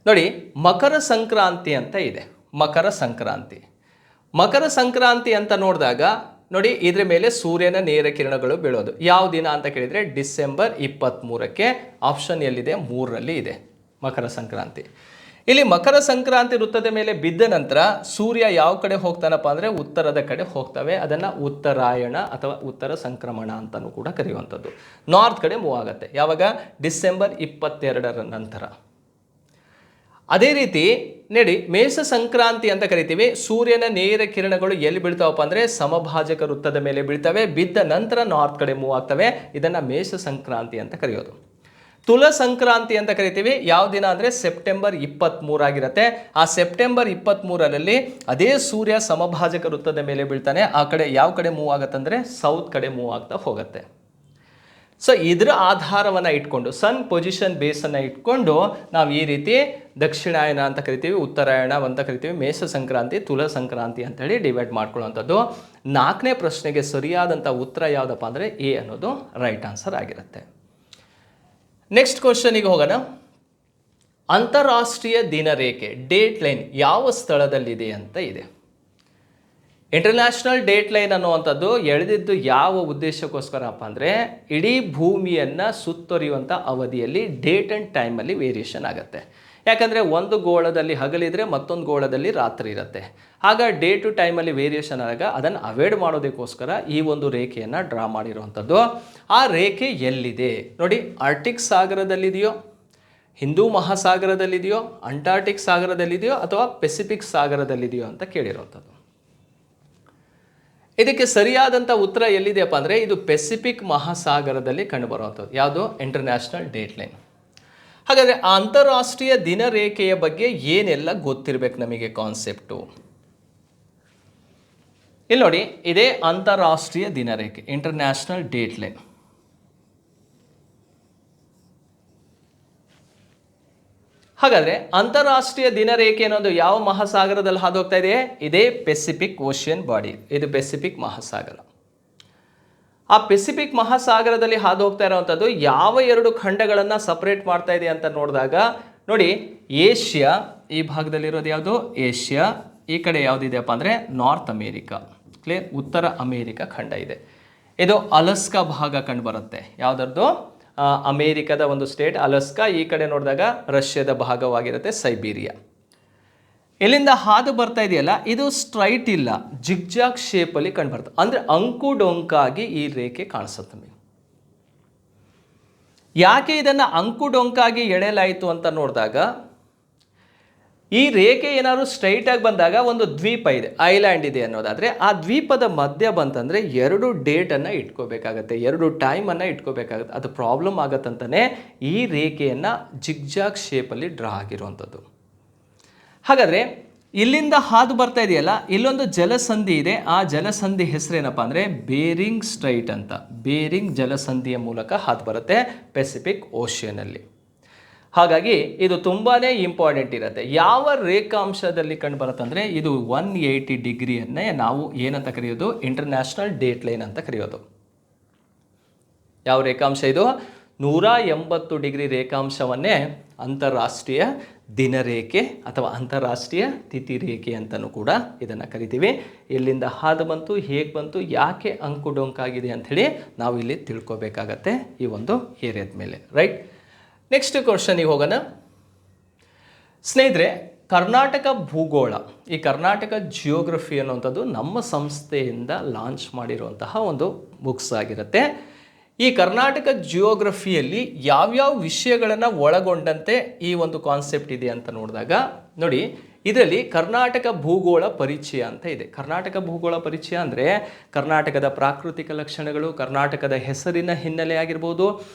ನೋಡಿ, ಮಕರ ಸಂಕ್ರಾಂತಿ ಅಂತ ಇದೆ. ಮಕರ ಸಂಕ್ರಾಂತಿ ಅಂತ ನೋಡಿದಾಗ ನೋಡಿ, ಇದ್ರ ಮೇಲೆ ಸೂರ್ಯನ ನೇರ ಕಿರಣಗಳು ಬೀಳೋದು ಯಾವ ದಿನ ಅಂತ ಕೇಳಿದರೆ ಡಿಸೆಂಬರ್ 23. ಆಪ್ಷನ್ ಎಲ್ಲಿದೆ, 3ರಲ್ಲಿ ಇದೆ ಮಕರ ಸಂಕ್ರಾಂತಿ. ಇಲ್ಲಿ ಮಕರ ಸಂಕ್ರಾಂತಿ ವೃತ್ತದ ಮೇಲೆ ಬಿದ್ದ ನಂತರ ಸೂರ್ಯ ಯಾವ ಕಡೆ ಹೋಗ್ತಾನಪ್ಪ ಅಂದರೆ ಉತ್ತರದ ಕಡೆ ಹೋಗ್ತವೆ. ಅದನ್ನು ಉತ್ತರಾಯಣ ಅಥವಾ ಉತ್ತರ ಸಂಕ್ರಮಣ ಅಂತಲೂ ಕೂಡ ಕರೆಯುವಂಥದ್ದು. ನಾರ್ತ್ ಕಡೆ ಮೂವ್ ಆಗುತ್ತೆ. ಯಾವಾಗ, ಡಿಸೆಂಬರ್ 22 ನಂತರ. ಅದೇ ರೀತಿ ನೋಡಿ, ಮೇಷ ಸಂಕ್ರಾಂತಿ ಅಂತ ಕರಿತೀವಿ. ಸೂರ್ಯನ ನೇರ ಕಿರಣಗಳು ಎಲ್ಲಿ ಬೀಳ್ತಾವಪ್ಪ ಅಂದರೆ ಸಮಭಾಜಕ ವೃತ್ತದ ಮೇಲೆ ಬೀಳ್ತವೆ. ಬಿದ್ದ ನಂತರ ನಾರ್ತ್ ಕಡೆ ಮೂವ್ ಆಗ್ತವೆ. ಇದನ್ನು ಮೇಷ ಸಂಕ್ರಾಂತಿ ಅಂತ ಕರೆಯೋದು. ತುಲ ಸಂಕ್ರಾಂತಿ ಅಂತ ಕರಿತೀವಿ. ಯಾವ ದಿನ ಅಂದರೆ ಸೆಪ್ಟೆಂಬರ್ 23 ಆಗಿರುತ್ತೆ. ಆ ಸೆಪ್ಟೆಂಬರ್ 23ರಲ್ಲಿ ಅದೇ ಸೂರ್ಯ ಸಮಭಾಜಕ ವೃತ್ತದ ಮೇಲೆ ಬೀಳ್ತಾನೆ. ಆ ಕಡೆ ಯಾವ ಕಡೆ ಮೂವ್ ಆಗುತ್ತಂದರೆ ಸೌತ್ ಕಡೆ ಮೂವ್ ಆಗ್ತಾ ಹೋಗುತ್ತೆ. ಸೊ ಇದರ ಆಧಾರವನ್ನು ಇಟ್ಕೊಂಡು, ಸನ್ ಪೊಸಿಷನ್ ಬೇಸನ್ನು ಇಟ್ಕೊಂಡು ನಾವು ಈ ರೀತಿ ದಕ್ಷಿಣಾಯನ ಅಂತ ಕರಿತೀವಿ, ಉತ್ತರಾಯಣ ಅಂತ ಕರಿತೀವಿ, ಮೇಷ ಸಂಕ್ರಾಂತಿ, ತುಲ ಸಂಕ್ರಾಂತಿ ಅಂತೇಳಿ ಡಿವೈಡ್ ಮಾಡ್ಕೊಳ್ಳುವಂಥದ್ದು. 4ನೇ ಪ್ರಶ್ನೆಗೆ ಸರಿಯಾದಂಥ ಉತ್ತರ ಯಾವುದಪ್ಪ ಅಂದರೆ ಎ ಅನ್ನೋದು ರೈಟ್ ಆನ್ಸರ್ ಆಗಿರುತ್ತೆ. ನೆಕ್ಸ್ಟ್ ಕ್ವಶನಿಗೆ ಹೋಗೋಣ. ಅಂತಾರಾಷ್ಟ್ರೀಯ ದಿನರೇಖೆ ಡೇಟ್ ಲೈನ್ ಯಾವ ಸ್ಥಳದಲ್ಲಿದೆ ಅಂತ ಇದೆ. ಇಂಟರ್ನ್ಯಾಷನಲ್ ಡೇಟ್ ಲೈನ್ ಅನ್ನುವಂಥದ್ದು ಎಳೆದಿದ್ದು ಯಾವ ಉದ್ದೇಶಕ್ಕೋಸ್ಕರಪ್ಪ ಅಂದರೆ ಇಡೀ ಭೂಮಿಯನ್ನು ಸುತ್ತುವರಿಯುವಂಥ ಅವಧಿಯಲ್ಲಿ ಡೇಟ್ ಆ್ಯಂಡ್ ಟೈಮಲ್ಲಿ ವೇರಿಯೇಷನ್ ಆಗುತ್ತೆ. ಯಾಕಂದರೆ ಒಂದು ಗೋಳದಲ್ಲಿ ಹಗಲಿದ್ರೆ ಮತ್ತೊಂದು ಗೋಳದಲ್ಲಿ ರಾತ್ರಿ ಇರುತ್ತೆ. ಆಗ ಡೇ ಟು ಟೈಮಲ್ಲಿ ವೇರಿಯೇಷನ್ ಆದಾಗ ಅದನ್ನು ಅವಾಯ್ಡ್ ಮಾಡೋದಕ್ಕೋಸ್ಕರ ಈ ಒಂದು ರೇಖೆಯನ್ನು ಡ್ರಾ ಮಾಡಿರುವಂಥದ್ದು. ಆ ರೇಖೆ ಎಲ್ಲಿದೆ ನೋಡಿ, ಆರ್ಟಿಕ್ ಸಾಗರದಲ್ಲಿದೆಯೋ, ಹಿಂದೂ ಮಹಾಸಾಗರದಲ್ಲಿದೆಯೋ, ಅಂಟಾರ್ಟಿಕ್ ಸಾಗರದಲ್ಲಿದೆಯೋ ಅಥವಾ ಪೆಸಿಫಿಕ್ ಸಾಗರದಲ್ಲಿದೆಯೋ ಅಂತ ಕೇಳಿರುವಂಥದ್ದು. ಇದಕ್ಕೆ ಸರಿಯಾದಂಥ ಉತ್ತರ ಎಲ್ಲಿದೆಯಪ್ಪ ಅಂದರೆ ಇದು ಪೆಸಿಫಿಕ್ ಮಹಾಸಾಗರದಲ್ಲಿ ಕಂಡುಬರುವಂಥದ್ದು. ಯಾವುದು, ಇಂಟರ್ನ್ಯಾಷನಲ್ ಡೇಟ್ ಲೈನ್. ಹಾಗಾದರೆ ಆ ಅಂತಾರಾಷ್ಟ್ರೀಯ ದಿನರೇಖೆಯ ಬಗ್ಗೆ ಏನೆಲ್ಲ ಗೊತ್ತಿರಬೇಕು ನಮಗೆ ಕಾನ್ಸೆಪ್ಟು. ಇಲ್ಲಿ ನೋಡಿ, ಇದೇ ಅಂತಾರಾಷ್ಟ್ರೀಯ ದಿನರೇಖೆ, ಇಂಟರ್ನ್ಯಾಷನಲ್ ಡೇಟ್ ಲೈನ್. ಹಾಗಾದರೆ ಅಂತಾರಾಷ್ಟ್ರೀಯ ದಿನರೇಖೆ ಅನ್ನೋದು ಯಾವ ಮಹಾಸಾಗರದಲ್ಲಿ ಹಾದು ಹೋಗ್ತಾ ಇದೆ, ಇದೇ ಪೆಸಿಫಿಕ್ ಓಷಿಯನ್ ಬಾಡಿ. ಇದು ಪೆಸಿಫಿಕ್ ಮಹಾಸಾಗರ. ಆ ಪೆಸಿಫಿಕ್ ಮಹಾಸಾಗರದಲ್ಲಿ ಹಾದು ಹೋಗ್ತಾ ಇರೋವಂಥದ್ದು ಯಾವ 2 ಖಂಡಗಳನ್ನು ಸಪ್ರೇಟ್ ಮಾಡ್ತಾ ಇದೆ ಅಂತ ನೋಡಿದಾಗ ನೋಡಿ, ಏಷ್ಯಾ ಈ ಭಾಗದಲ್ಲಿರೋದು ಯಾವುದು, ಏಷ್ಯಾ. ಈ ಕಡೆ ಯಾವುದಿದೆಯಪ್ಪ ಅಂದರೆ ನಾರ್ತ್ ಅಮೇರಿಕಾ, ಕ್ಲಿಯರ್, ಉತ್ತರ ಅಮೇರಿಕಾ ಖಂಡ ಇದೆ. ಇದು ಅಲಸ್ಕಾ ಭಾಗ ಕಂಡು ಬರುತ್ತೆ. ಯಾವುದರದ್ದು, ಅಮೇರಿಕದ ಒಂದು ಸ್ಟೇಟ್ ಅಲಸ್ಕಾ. ಈ ಕಡೆ ನೋಡಿದಾಗ ರಷ್ಯಾದ ಭಾಗವಾಗಿರುತ್ತೆ ಸೈಬೀರಿಯಾ. ಇಲ್ಲಿಂದ ಹಾದು ಬರ್ತಾ ಇದೆಯಲ್ಲ, ಇದು ಸ್ಟ್ರೈಟ್ ಇಲ್ಲ, ಜಿಗ್ಜಾಗ್ ಶೇಪಲ್ಲಿ ಕಂಡು ಬರ್ತದೆ. ಅಂದರೆ ಅಂಕು ಡೊಂಕಾಗಿ ಈ ರೇಖೆ ಕಾಣಿಸುತ್ತೆ ನಮಗೆ. ಯಾಕೆ ಇದನ್ನು ಅಂಕು ಡೊಂಕಾಗಿ ಎಳೆಯಲಾಯಿತು ಅಂತ ನೋಡಿದಾಗ, ಈ ರೇಖೆ ಏನಾದ್ರು ಸ್ಟ್ರೈಟಾಗಿ ಬಂದಾಗ ಒಂದು ದ್ವೀಪ ಇದೆ, ಐಲ್ಯಾಂಡ್ ಇದೆ ಅನ್ನೋದಾದರೆ ಆ ದ್ವೀಪದ ಮಧ್ಯ ಬಂತಂದರೆ 2 ಡೇಟನ್ನು ಇಟ್ಕೋಬೇಕಾಗತ್ತೆ, 2 ಟೈಮನ್ನು ಇಟ್ಕೋಬೇಕಾಗತ್ತೆ. ಅದು ಪ್ರಾಬ್ಲಮ್ ಆಗತ್ತಂತಲೇ ಈ ರೇಖೆಯನ್ನು ಜಿಗ್ಜಾಗ್ ಶೇಪಲ್ಲಿ ಡ್ರಾ ಆಗಿರುವಂಥದ್ದು. ಹಾಗಾದರೆ ಇಲ್ಲಿಂದ ಹಾದು ಬರ್ತಾ ಇದೆಯಲ್ಲ, ಇಲ್ಲೊಂದು ಜಲಸಂಧಿ ಇದೆ. ಆ ಜಲಸಂಧಿ ಹೆಸರೇನಪ್ಪ ಅಂದರೆ ಬೇರಿಂಗ್ ಸ್ಟ್ರೈಟ್ ಅಂತ. ಬೇರಿಂಗ್ ಜಲಸಂಧಿಯ ಮೂಲಕ ಹಾದು ಬರುತ್ತೆ ಪೆಸಿಫಿಕ್ ಓಷಿಯನಲ್ಲಿ. ಹಾಗಾಗಿ ಇದು ತುಂಬಾ ಇಂಪಾರ್ಟೆಂಟ್ ಇರುತ್ತೆ. ಯಾವ ರೇಖಾಂಶದಲ್ಲಿ ಕಂಡು ಬರುತ್ತೆ ಅಂದರೆ ಇದು 180 ಡಿಗ್ರಿಯನ್ನೇ ನಾವು ಏನಂತ ಕರೆಯೋದು, ಇಂಟರ್ನ್ಯಾಷನಲ್ ಡೇಟ್ ಲೈನ್ ಅಂತ ಕರೆಯೋದು. ಯಾವ ರೇಖಾಂಶ ಇದು, 180 ಡಿಗ್ರಿ ರೇಖಾಂಶವನ್ನೇ ಅಂತಾರಾಷ್ಟ್ರೀಯ ದಿನರೇಖೆ ಅಥವಾ ಅಂತಾರಾಷ್ಟ್ರೀಯ ತಿಥಿ ರೇಖೆ ಅಂತಲೂ ಕೂಡ ಇದನ್ನು ಕರಿತೀವಿ. ಎಲ್ಲಿಂದ ಹಾದು ಬಂತು, ಹೇಗೆ ಬಂತು, ಯಾಕೆ ಅಂಕು ಡೊಂಕಾಗಿದೆ ಅಂಥೇಳಿ ನಾವು ಇಲ್ಲಿ ತಿಳ್ಕೊಬೇಕಾಗತ್ತೆ ಈ ಒಂದು ಏರಿಯಾದ ಮೇಲೆ, ರೈಟ್. ನೆಕ್ಸ್ಟ್ ಕ್ವಶನಿಗೆ ಹೋಗೋಣ ಸ್ನೇಹಿತರೆ. ಕರ್ನಾಟಕ ಭೂಗೋಳ, ಈ ಕರ್ನಾಟಕ ಜಿಯೋಗ್ರಫಿ ಅನ್ನುವಂಥದ್ದು ನಮ್ಮ ಸಂಸ್ಥೆಯಿಂದ ಲಾಂಚ್ ಮಾಡಿರುವಂತಹ ಒಂದು ಬುಕ್ಸ್ ಆಗಿರುತ್ತೆ. ಈ ಕರ್ನಾಟಕ ಜಿಯೋಗ್ರಫಿಯಲ್ಲಿ ಯಾವ್ಯಾವ ವಿಷಯಗಳನ್ನು ಒಳಗೊಂಡಂತೆ ಈ ಒಂದು ಕಾನ್ಸೆಪ್ಟ್ ಇದೆ ಅಂತ ನೋಡಿದಾಗ ನೋಡಿ, ಇದರಲ್ಲಿ ಕರ್ನಾಟಕ ಭೂಗೋಳ ಪರಿಚಯ ಅಂತ ಇದೆ. ಕರ್ನಾಟಕ ಭೂಗೋಳ ಪರಿಚಯ ಅಂದರೆ ಕರ್ನಾಟಕದ ಪ್ರಾಕೃತಿಕ ಲಕ್ಷಣಗಳು, ಕರ್ನಾಟಕದ ಹೆಸರಿನ ಹಿನ್ನೆಲೆ ಆಗಿರ್ಬೋದು,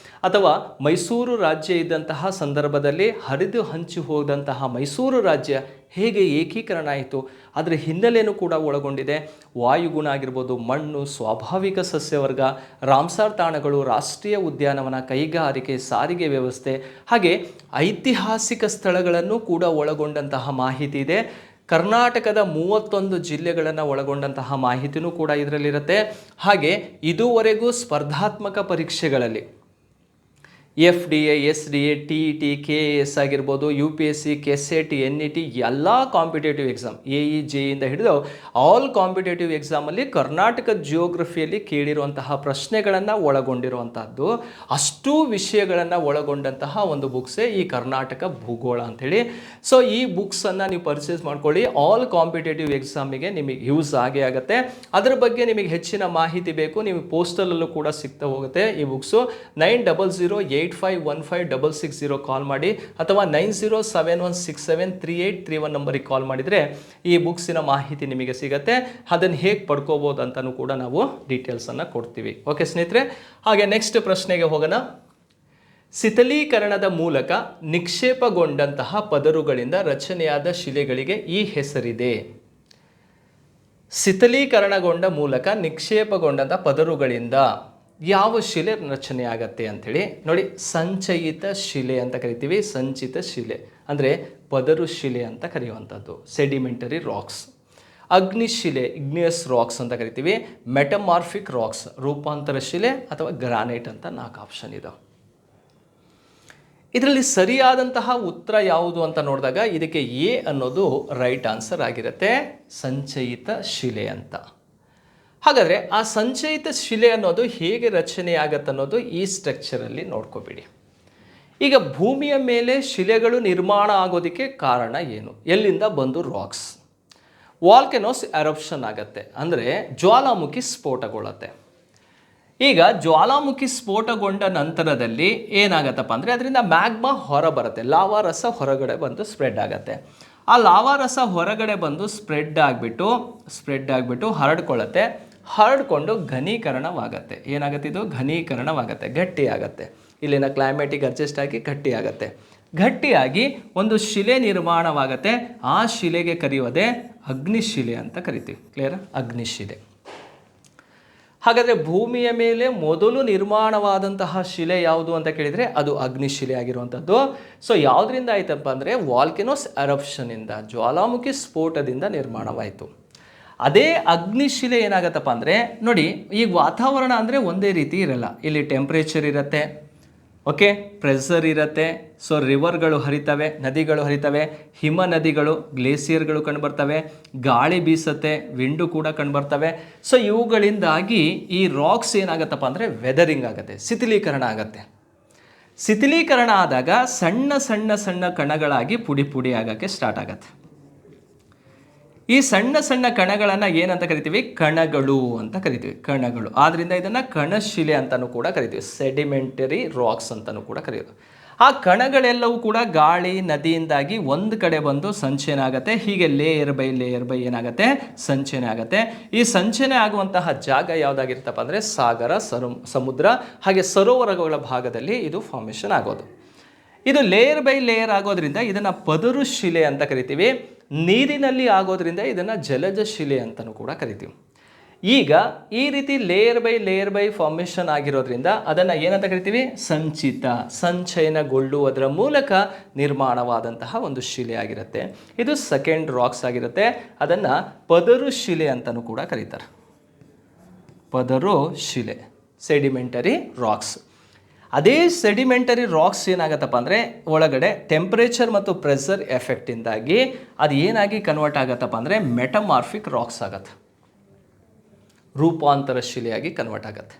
ಅಥವಾ ಮೈಸೂರು ರಾಜ್ಯ ಇದ್ದಂತಹ ಸಂದರ್ಭದಲ್ಲಿ ಹರಿದು ಹಂಚಿ ಹೋದಂತಹ ಮೈಸೂರು ರಾಜ್ಯ ಹೇಗೆ ಏಕೀಕರಣ ಆಯಿತು ಅದರ ಹಿನ್ನೆಲೆಯೂ ಕೂಡ ಒಳಗೊಂಡಿದೆ. ವಾಯುಗುಣ ಆಗಿರ್ಬೋದು, ಮಣ್ಣು, ಸ್ವಾಭಾವಿಕ ಸಸ್ಯವರ್ಗ, ರಾಮ್ಸಾರ್ ತಾಣಗಳು, ರಾಷ್ಟ್ರೀಯ ಉದ್ಯಾನವನ, ಕೈಗಾರಿಕೆ, ಸಾರಿಗೆ ವ್ಯವಸ್ಥೆ, ಹಾಗೆ ಐತಿಹಾಸಿಕ ಸ್ಥಳಗಳನ್ನು ಕೂಡ ಒಳಗೊಂಡಂತಹ ಮಾಹಿತಿ ಇದೆ. ಕರ್ನಾಟಕದ 31 ಜಿಲ್ಲೆಗಳನ್ನು ಒಳಗೊಂಡಂತಹ ಮಾಹಿತಿನೂ ಕೂಡ ಇದರಲ್ಲಿರುತ್ತೆ. ಹಾಗೆ ಇದುವರೆಗೂ ಸ್ಪರ್ಧಾತ್ಮಕ ಪರೀಕ್ಷೆಗಳಲ್ಲಿ FDA, SDA, TET, KAS ಆಗಿರ್ಬೋದು, UPSC, KSET, NET ಎಲ್ಲ ಕಾಂಪಿಟೇಟಿವ್ ಎಕ್ಸಾಮ್, AE, JE ಇಂದ ಹಿಡಿದು ಆಲ್ ಕಾಂಪಿಟೇಟಿವ್ ಎಕ್ಸಾಮಲ್ಲಿ ಕರ್ನಾಟಕ ಜಿಯೋಗ್ರಫಿಯಲ್ಲಿ ಕೇಳಿರುವಂತಹ ಪ್ರಶ್ನೆಗಳನ್ನು ಒಳಗೊಂಡಿರುವಂಥದ್ದು, ಅಷ್ಟೂ ವಿಷಯಗಳನ್ನು ಒಳಗೊಂಡಂತಹ ಒಂದು ಬುಕ್ಸೇ ಈ ಕರ್ನಾಟಕ ಭೂಗೋಳ ಅಂಥೇಳಿ. ಸೊ ಈ ಬುಕ್ಸನ್ನು ನೀವು ಪರ್ಚೇಸ್ ಮಾಡ್ಕೊಳ್ಳಿ. ಆಲ್ ಕಾಂಪಿಟೇಟಿವ್ ಎಕ್ಸಾಮಿಗೆ ನಿಮಗೆ ಯೂಸ್ ಆಗೇ ಆಗುತ್ತೆ. ಅದರ ಬಗ್ಗೆ ನಿಮಗೆ ಹೆಚ್ಚಿನ ಮಾಹಿತಿ ಬೇಕು, ನಿಮಗೆ ಪೋಸ್ಟಲಲ್ಲೂ ಕೂಡ ಸಿಗ್ತಾ ಹೋಗುತ್ತೆ ಈ ಬುಕ್ಸು. 9008515660 ಕಾಲ್ ಮಾಡಿ, ಅಥವಾ 9071673831 ನಂಬರಿಗೆ ಕಾಲ್ ಮಾಡಿದರೆ ಈ ಬುಕ್ಸಿನ ಮಾಹಿತಿ ನಿಮಗೆ ಸಿಗುತ್ತೆ. ಅದನ್ನು ಹೇಗೆ ಪಡ್ಕೋಬೋದು ಅಂತಲೂ ಕೂಡ ನಾವು ಡೀಟೇಲ್ಸನ್ನು ಕೊಡ್ತೀವಿ. ಓಕೆ ಸ್ನೇಹಿತರೆ, ಹಾಗೆ ನೆಕ್ಸ್ಟ್ ಪ್ರಶ್ನೆಗೆ ಹೋಗೋಣ. ಶಿಥಲೀಕರಣದ ಮೂಲಕ ನಿಕ್ಷೇಪಗೊಂಡಂತಹ ಪದರುಗಳಿಂದ ರಚನೆಯಾದ ಶಿಲೆಗಳಿಗೆ ಈ ಹೆಸರಿದೆ. ಶಿಥಲೀಕರಣಗೊಂಡ ಮೂಲಕ ನಿಕ್ಷೇಪಗೊಂಡಂಥ ಪದರುಗಳಿಂದ ಯಾವ ಶಿಲೆ ರಚನೆ ಆಗತ್ತೆ ಅಂಥೇಳಿ ನೋಡಿ. ಸಂಚಯಿತ ಶಿಲೆ ಅಂತ ಕರಿತೀವಿ. ಸಂಚಿತ ಶಿಲೆ ಅಂದರೆ ಪದರು ಶಿಲೆ ಅಂತ ಕರೆಯುವಂಥದ್ದು, ಸೆಡಿಮೆಂಟರಿ ರಾಕ್ಸ್. ಅಗ್ನಿಶಿಲೆ, ಇಗ್ನಿಯಸ್ ರಾಕ್ಸ್ ಅಂತ ಕರಿತೀವಿ. ಮೆಟಮಾರ್ಫಿಕ್ ರಾಕ್ಸ್, ರೂಪಾಂತರ ಶಿಲೆ ಅಥವಾ ಗ್ರಾನೈಟ್ ಅಂತ 4 ಆಪ್ಷನ್ ಇದೆ. ಇದರಲ್ಲಿ ಸರಿಯಾದಂತಹ ಉತ್ತರ ಯಾವುದು ಅಂತ ನೋಡಿದಾಗ ಇದಕ್ಕೆ ಎ ಅನ್ನೋದು ರೈಟ್ ಆನ್ಸರ್ ಆಗಿರುತ್ತೆ, ಸಂಚಯಿತ ಶಿಲೆ ಅಂತ. ಹಾಗಾದರೆ ಆ ಸಂಚಯಿತ ಶಿಲೆ ಅನ್ನೋದು ಹೇಗೆ ರಚನೆ ಆಗತ್ತೆ ಅನ್ನೋದು ಈ ಸ್ಟ್ರಕ್ಚರಲ್ಲಿ ನೋಡ್ಕೋಬೇಡಿ. ಈಗ ಭೂಮಿಯ ಮೇಲೆ ಶಿಲೆಗಳು ನಿರ್ಮಾಣ ಆಗೋದಕ್ಕೆ ಕಾರಣ ಏನು? ಎಲ್ಲಿಂದ ಬಂದು ರಾಕ್ಸ್? ವಾಲ್ಕೆನೋಸ್ ಎರಪ್ಷನ್ ಆಗತ್ತೆ, ಅಂದರೆ ಜ್ವಾಲಾಮುಖಿ ಸ್ಫೋಟಗೊಳ್ಳುತ್ತೆ. ಈಗ ಜ್ವಾಲಾಮುಖಿ ಸ್ಫೋಟಗೊಂಡ ನಂತರದಲ್ಲಿ ಏನಾಗತ್ತಪ್ಪ ಅಂದರೆ ಅದರಿಂದ ಮ್ಯಾಗ್ಮಾ ಹೊರ ಬರುತ್ತೆ, ಲಾವಾ ರಸ ಹೊರಗಡೆ ಬಂದು ಸ್ಪ್ರೆಡ್ ಆಗುತ್ತೆ. ಆ ಲಾವಾ ರಸ ಹೊರಗಡೆ ಬಂದು ಸ್ಪ್ರೆಡ್ ಆಗಿಬಿಟ್ಟು ಹರಡ್ಕೊಳ್ಳುತ್ತೆ. ಹರಡ್ಕೊಂಡು ಘನೀಕರಣವಾಗತ್ತೆ. ಏನಾಗುತ್ತೆ? ಇದು ಘನೀಕರಣವಾಗತ್ತೆ, ಗಟ್ಟಿ ಆಗತ್ತೆ. ಇಲ್ಲಿನ ಕ್ಲೈಮೇಟಿಗೆ ಅಡ್ಜಸ್ಟ್ ಆಗಿ ಗಟ್ಟಿ ಆಗತ್ತೆ. ಗಟ್ಟಿಯಾಗಿ ಒಂದು ಶಿಲೆ ನಿರ್ಮಾಣವಾಗತ್ತೆ. ಆ ಶಿಲೆಗೆ ಕರೆಯೋದೇ ಅಗ್ನಿಶಿಲೆ ಅಂತ ಕರಿತೀವಿ. ಕ್ಲಿಯರ್? ಅಗ್ನಿಶಿಲೆ. ಹಾಗಾದರೆ ಭೂಮಿಯ ಮೇಲೆ ಮೊದಲು ನಿರ್ಮಾಣವಾದಂತಹ ಶಿಲೆ ಯಾವುದು ಅಂತ ಕೇಳಿದರೆ ಅದು ಅಗ್ನಿಶಿಲೆ ಆಗಿರುವಂಥದ್ದು. ಸೊ ಯಾವುದರಿಂದ ಆಯ್ತಪ್ಪ ಅಂದರೆ ವಾಲ್ಕೆನೋಸ್ ಎರಪ್ಷನಿಂದ, ಜ್ವಾಲಾಮುಖಿ ಸ್ಫೋಟದಿಂದ ನಿರ್ಮಾಣವಾಯಿತು. ಅದೇ ಅಗ್ನಿಶಿಲೆ ಏನಾಗತ್ತಪ್ಪ ಅಂದರೆ ನೋಡಿ, ಈಗ ವಾತಾವರಣ ಅಂದರೆ ಒಂದೇ ರೀತಿ ಇರಲ್ಲ. ಇಲ್ಲಿ ಟೆಂಪ್ರೇಚರ್ ಇರುತ್ತೆ, ಓಕೆ, ಪ್ರೆಷರ್ ಇರುತ್ತೆ. ಸೊ ರಿವರ್ಗಳು ಹರಿತವೆ, ನದಿಗಳು ಹರಿತವೆ, ಹಿಮ ನದಿಗಳು, ಗ್ಲೇಸಿಯರ್ಗಳು ಕಂಡುಬರ್ತವೆ, ಗಾಳಿ ಬೀಸತ್ತೆ, ವಿಂಡು ಕೂಡ ಕಂಡುಬರ್ತವೆ. ಸೊ ಇವುಗಳಿಂದಾಗಿ ಈ ರಾಕ್ಸ್ ಏನಾಗತ್ತಪ್ಪ ಅಂದರೆ ವೆದರಿಂಗ್ ಆಗುತ್ತೆ, ಶಿಥಿಲೀಕರಣ ಆಗುತ್ತೆ. ಶಿಥಿಲೀಕರಣ ಆದಾಗ ಸಣ್ಣ ಸಣ್ಣ ಸಣ್ಣ ಕಣಗಳಾಗಿ ಪುಡಿ ಪುಡಿ ಆಗೋಕ್ಕೆ ಸ್ಟಾರ್ಟ್ ಆಗುತ್ತೆ. ಈ ಸಣ್ಣ ಸಣ್ಣ ಕಣಗಳನ್ನು ಏನಂತ ಕರಿತೀವಿ? ಕಣಗಳು ಅಂತ ಕರಿತೀವಿ, ಕಣಗಳು. ಆದ್ದರಿಂದ ಇದನ್ನು ಕಣಶಿಲೆ ಅಂತಲೂ ಕೂಡ ಕರಿತೀವಿ, ಸೆಡಿಮೆಂಟರಿ ರಾಕ್ಸ್ ಅಂತಲೂ ಕೂಡ ಕರೆಯೋದು. ಆ ಕಣಗಳೆಲ್ಲವೂ ಕೂಡ ಗಾಳಿ ನದಿಯಿಂದಾಗಿ ಒಂದು ಕಡೆ ಬಂದು ಸಂಚಯನ ಆಗುತ್ತೆ. ಹೀಗೆ ಲೇಯರ್ ಬೈ ಏನಾಗುತ್ತೆ? ಸಂಚಯನ ಆಗುತ್ತೆ. ಈ ಸಂಚಯನ ಆಗುವಂತಹ ಜಾಗ ಯಾವುದಾಗಿರ್ತಪ್ಪ ಅಂದರೆ ಸಾಗರ, ಸಮುದ್ರ, ಹಾಗೆ ಸರೋವರಗಳ ಭಾಗದಲ್ಲಿ ಇದು ಫಾರ್ಮೇಷನ್ ಆಗೋದು. ಇದು ಲೇಯರ್ ಬೈ ಲೇಯರ್ ಆಗೋದ್ರಿಂದ ಇದನ್ನು ಪದರು ಶಿಲೆ ಅಂತ ಕರಿತೀವಿ. ನೀರಿನಲ್ಲಿ ಆಗೋದ್ರಿಂದ ಇದನ್ನು ಜಲಜ ಶಿಲೆ ಅಂತಲೂ ಕೂಡ ಕರಿತೀವಿ. ಈಗ ಈ ರೀತಿ ಲೇಯರ್ ಬೈ ಫಾರ್ಮೇಷನ್ ಆಗಿರೋದ್ರಿಂದ ಅದನ್ನು ಏನಂತ ಕರಿತೀವಿ? ಸಂಚಯನಗೊಳ್ಳುವುದರ ಮೂಲಕ ನಿರ್ಮಾಣವಾದಂತಹ ಒಂದು ಶಿಲೆ ಆಗಿರುತ್ತೆ. ಇದು ಸೆಕೆಂಡ್ ರಾಕ್ಸ್ ಆಗಿರುತ್ತೆ. ಅದನ್ನು ಪದರು ಶಿಲೆ ಅಂತಲೂ ಕೂಡ ಕರೀತಾರೆ, ಪದರು ಶಿಲೆ, ಸೆಡಿಮೆಂಟರಿ ರಾಕ್ಸ್. ಅದೇ ಸೆಡಿಮೆಂಟರಿ ರಾಕ್ಸ್ ಏನಾಗತ್ತಪ್ಪ ಅಂದರೆ ಒಳಗಡೆ ಟೆಂಪ್ರೇಚರ್ ಮತ್ತು ಪ್ರೆಷರ್ ಎಫೆಕ್ಟಿಂದಾಗಿ ಅದು ಏನಾಗಿ ಕನ್ವರ್ಟ್ ಆಗತ್ತಪ್ಪ ಅಂದರೆ ಮೆಟಮಾರ್ಫಿಕ್ ರಾಕ್ಸ್ ಆಗತ್ತೆ, ರೂಪಾಂತರ ಶಿಲೆಯಾಗಿ ಕನ್ವರ್ಟ್ ಆಗುತ್ತೆ.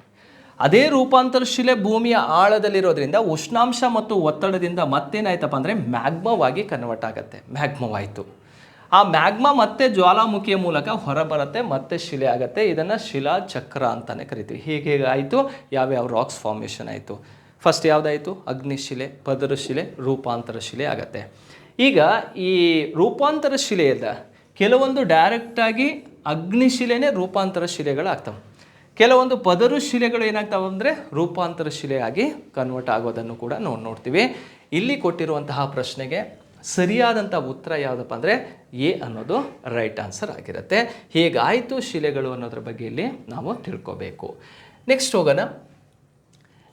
ಅದೇ ರೂಪಾಂತರ ಶಿಲೆ ಭೂಮಿಯ ಆಳದಲ್ಲಿರೋದ್ರಿಂದ ಉಷ್ಣಾಂಶ ಮತ್ತು ಒತ್ತಡದಿಂದ ಮತ್ತೇನಾಯ್ತಪ್ಪ ಅಂದರೆ ಮ್ಯಾಗ್ಮವಾಗಿ ಕನ್ವರ್ಟ್ ಆಗುತ್ತೆ, ಮ್ಯಾಗ್ಮವಾಯಿತು. ಆ ಮ್ಯಾಗ್ಮಾ ಮತ್ತೆ ಜ್ವಾಲಾಮುಖಿಯ ಮೂಲಕ ಹೊರಬರುತ್ತೆ, ಮತ್ತೆ ಶಿಲೆ ಆಗುತ್ತೆ. ಇದನ್ನು ಶಿಲಾಚಕ್ರ ಅಂತಲೇ ಕರಿತೀವಿ. ಹೇಗೆ ಆಯಿತು? ಯಾವ್ಯಾವ ರಾಕ್ಸ್ ಫಾರ್ಮೇಷನ್ ಆಯಿತು? ಫಸ್ಟ್ ಯಾವುದಾಯಿತು? ಅಗ್ನಿಶಿಲೆ, ಪದರು ಶಿಲೆ, ರೂಪಾಂತರ ಶಿಲೆ ಆಗುತ್ತೆ. ಈಗ ಈ ರೂಪಾಂತರ ಶಿಲೆಯಿಂದ ಕೆಲವೊಂದು ಡೈರೆಕ್ಟಾಗಿ ಅಗ್ನಿಶಿಲೆನೇ ರೂಪಾಂತರ ಶಿಲೆಗಳಾಗ್ತವೆ. ಕೆಲವೊಂದು ಪದರು ಶಿಲೆಗಳು ಏನಾಗ್ತಾವೆ ಅಂದರೆ ರೂಪಾಂತರ ಶಿಲೆಯಾಗಿ ಕನ್ವರ್ಟ್ ಆಗೋದನ್ನು ಕೂಡ ನೋಡ್ತೀವಿ. ಇಲ್ಲಿ ಕೊಟ್ಟಿರುವಂತಹ ಪ್ರಶ್ನೆಗೆ ಸರಿಯಾದಂಥ ಉತ್ತರ ಯಾವುದಪ್ಪ ಅಂದರೆ ಎ ಅನ್ನೋದು ರೈಟ್ ಆನ್ಸರ್ ಆಗಿರುತ್ತೆ. ಹೇಗಾಯಿತು ಶಿಲೆಗಳು ಅನ್ನೋದ್ರ ಬಗ್ಗೆ ಇಲ್ಲಿ ನಾವು ತಿಳ್ಕೋಬೇಕು. ನೆಕ್ಸ್ಟ್ ಹೋಗೋಣ.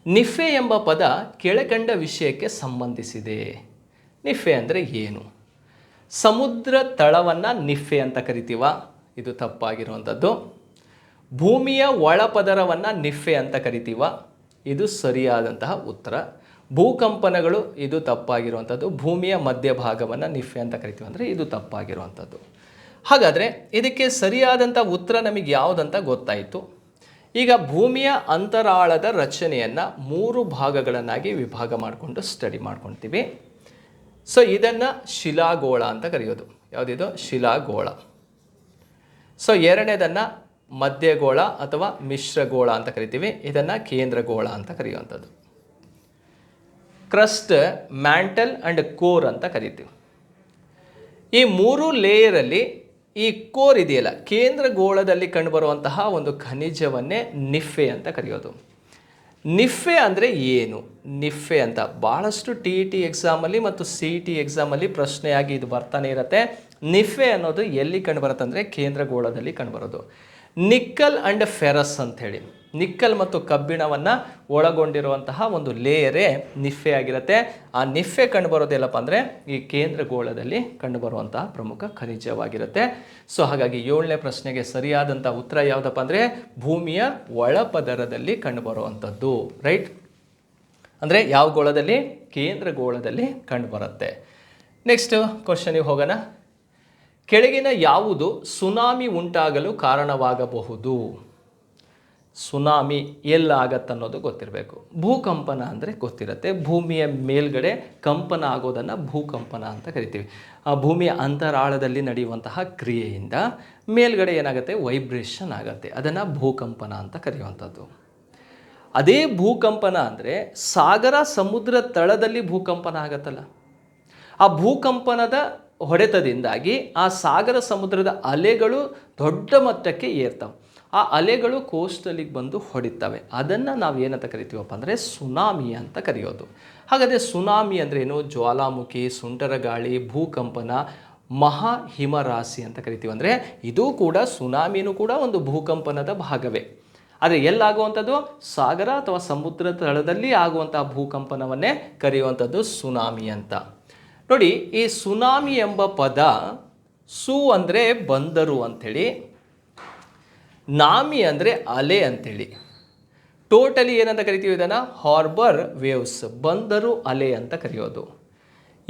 ನಿಫೆ ಎಂಬ ಪದ ಕೆಳಕಂಡ ವಿಷಯಕ್ಕೆ ಸಂಬಂಧಿಸಿದೆ. ನಿಫೆ ಅಂದರೆ ಏನು? ಸಮುದ್ರ ತಳವನ್ನು ನಿಫೆ ಅಂತ ಕರಿತೀವ, ಇದು ತಪ್ಪಾಗಿರುವಂಥದ್ದು. ಭೂಮಿಯ ಒಳಪದರವನ್ನು ನಿಫೆ ಅಂತ ಕರಿತೀವ, ಇದು ಸರಿಯಾದಂತಹ ಉತ್ತರ. ಭೂಕಂಪನಗಳು, ಇದು ತಪ್ಪಾಗಿರುವಂಥದ್ದು. ಭೂಮಿಯ ಮಧ್ಯಭಾಗವನ್ನು ನಿಫೆ ಅಂತ ಕರಿತೀವಿ ಅಂದರೆ ಇದು ತಪ್ಪಾಗಿರುವಂಥದ್ದು. ಹಾಗಾದರೆ ಇದಕ್ಕೆ ಸರಿಯಾದಂಥ ಉತ್ತರ ನಮಗೆ ಯಾವುದಂತ ಗೊತ್ತಾಯಿತು. ಈಗ ಭೂಮಿಯ ಅಂತರಾಳದ ರಚನೆಯನ್ನು 3 ಭಾಗಗಳನ್ನಾಗಿ ವಿಭಾಗ ಮಾಡಿಕೊಂಡು ಸ್ಟಡಿ ಮಾಡ್ಕೊಳ್ತೀವಿ. ಸೊ ಇದನ್ನು ಶಿಲಾಗೋಳ ಅಂತ ಕರೆಯೋದು. ಯಾವುದಿದು? ಶಿಲಾಗೋಳ. ಸೊ ಎರಡನೇದನ್ನು ಮಧ್ಯಗೋಳ ಅಥವಾ ಮಿಶ್ರಗೋಳ ಅಂತ ಕರಿತೀವಿ, ಇದನ್ನು ಕೇಂದ್ರಗೋಳ ಅಂತ ಕರೆಯುವಂಥದ್ದು. ಕ್ರಸ್ಟ್, ಮ್ಯಾಂಟಲ್ ಆ್ಯಂಡ್ ಕೋರ್ ಅಂತ ಕರಿತೀವಿ. ಈ 3 ಲೇಯರಲ್ಲಿ ಈ ಕೋರ್ ಇದೆಯಲ್ಲ, ಕೇಂದ್ರ ಗೋಳದಲ್ಲಿ ಕಂಡುಬರುವಂತಹ ಒಂದು ಖನಿಜವನ್ನೇ ನಿಫೆ ಅಂತ ಕರೆಯೋದು. ನಿಫೆ ಅಂದರೆ ಏನು? ನಿಫೆ ಅಂತ ಭಾಳಷ್ಟು TET ಎಕ್ಸಾಮಲ್ಲಿ ಮತ್ತು CET ಎಕ್ಸಾಮಲ್ಲಿ ಪ್ರಶ್ನೆಯಾಗಿ ಇದು ಬರ್ತಾನೆ ಇರುತ್ತೆ. ನಿಫೆ ಅನ್ನೋದು ಎಲ್ಲಿ ಕಂಡುಬರುತ್ತೆ ಅಂದರೆ ಕೇಂದ್ರ ಗೋಳದಲ್ಲಿ ಕಂಡುಬರೋದು. ನಿಕ್ಕಲ್ ಆ್ಯಂಡ್ ಫೆರಸ್ ಅಂಥೇಳಿ, ನಿಕ್ಕಲ್ ಮತ್ತು ಕಬ್ಬಿಣವನ್ನು ಒಳಗೊಂಡಿರುವಂತಹ ಒಂದು ಲೇಯರೇ ನಿಫೆ ಆಗಿರುತ್ತೆ. ಆ ನಿಫೆ ಕಂಡುಬರೋದೆಲ್ಲಪ್ಪ ಅಂದರೆ ಈ ಕೇಂದ್ರ ಗೋಳದಲ್ಲಿ ಕಂಡುಬರುವಂತಹ ಪ್ರಮುಖ ಖನಿಜವಾಗಿರುತ್ತೆ. ಸೊ ಹಾಗಾಗಿ 7ನೇ ಪ್ರಶ್ನೆಗೆ ಸರಿಯಾದಂಥ ಉತ್ತರ ಯಾವುದಪ್ಪ ಅಂದರೆ ಭೂಮಿಯ ಒಳಪದರದಲ್ಲಿ ಕಂಡುಬರುವಂಥದ್ದು. ರೈಟ್? ಅಂದರೆ ಯಾವ ಗೋಳದಲ್ಲಿ? ಕೇಂದ್ರ ಗೋಳದಲ್ಲಿ ಕಂಡುಬರುತ್ತೆ. ನೆಕ್ಸ್ಟ್ ಕ್ವಶನಿಗೆ ಹೋಗೋಣ. ಕೆಳಗಿನ ಯಾವುದು ಸುನಾಮಿ ಉಂಟಾಗಲು ಕಾರಣವಾಗಬಹುದು? ಸುನಾಮಿ ಎಲ್ಲಾಗತ್ತನ್ನೋದು ಗೊತ್ತಿರಬೇಕು. ಭೂಕಂಪನ ಅಂದರೆ ಗೊತ್ತಿರುತ್ತೆ. ಭೂಮಿಯ ಮೇಲ್ಗಡೆ ಕಂಪನ ಆಗೋದನ್ನು ಭೂಕಂಪನ ಅಂತ ಕರಿತೀವಿ. ಆ ಭೂಮಿಯ ಅಂತರಾಳದಲ್ಲಿ ನಡೆಯುವಂತಹ ಕ್ರಿಯೆಯಿಂದ ಮೇಲ್ಗಡೆ ಏನಾಗುತ್ತೆ? ವೈಬ್ರೇಷನ್ ಆಗುತ್ತೆ, ಅದನ್ನು ಭೂಕಂಪನ ಅಂತ ಕರೆಯುವಂಥದ್ದು. ಅದೇ ಭೂಕಂಪನ ಅಂದರೆ ಸಾಗರ ಸಮುದ್ರ ತಳದಲ್ಲಿ ಭೂಕಂಪನ ಆಗತ್ತಲ್ಲ, ಆ ಭೂಕಂಪನದ ಹೊಡೆತದಿಂದಾಗಿ ಆ ಸಾಗರ ಸಮುದ್ರದ ಅಲೆಗಳು ದೊಡ್ಡ ಮಟ್ಟಕ್ಕೆ ಏರ್ತವೆ. ಆ ಅಲೆಗಳು ಕೋಸ್ಟಲಿಗೆ ಬಂದು ಹೊಡಿತವೆ. ಅದನ್ನು ನಾವು ಏನಂತ ಕರಿತೀವಪ್ಪ ಅಂದರೆ ಸುನಾಮಿ ಅಂತ ಕರೆಯೋದು. ಹಾಗಾದರೆ ಸುನಾಮಿ ಅಂದ್ರೇನು? ಜ್ವಾಲಾಮುಖಿ, ಸುಂಟರ ಗಾಳಿ, ಭೂಕಂಪನ, ಮಹಾ ಹಿಮರಾಶಿ ಅಂತ ಕರಿತೀವಿ. ಅಂದರೆ ಇದು ಕೂಡ ಸುನಾಮಿನೂ ಕೂಡ ಒಂದು ಭೂಕಂಪನದ ಭಾಗವೇ. ಆದರೆ ಎಲ್ಲಾಗುವಂಥದ್ದು ಸಾಗರ ಅಥವಾ ಸಮುದ್ರ ತಳದಲ್ಲಿ ಆಗುವಂಥ ಭೂಕಂಪನವನ್ನೇ ಕರೆಯುವಂಥದ್ದು ಸುನಾಮಿ ಅಂತ. ನೋಡಿ, ಈ ಸುನಾಮಿ ಎಂಬ ಪದ ಸು ಅಂದರೆ ಬಂದರು ಅಂಥೇಳಿ, ನಾಮಿ ಅಂದರೆ ಅಲೆ ಅಂಥೇಳಿ, ಟೋಟಲಿ ಏನಂತ ಕರಿತೀವಿ ಇದನ್ನು? ಹಾರ್ಬರ್ ವೇವ್ಸ್, ಬಂದರು ಅಲೆ ಅಂತ ಕರೆಯೋದು.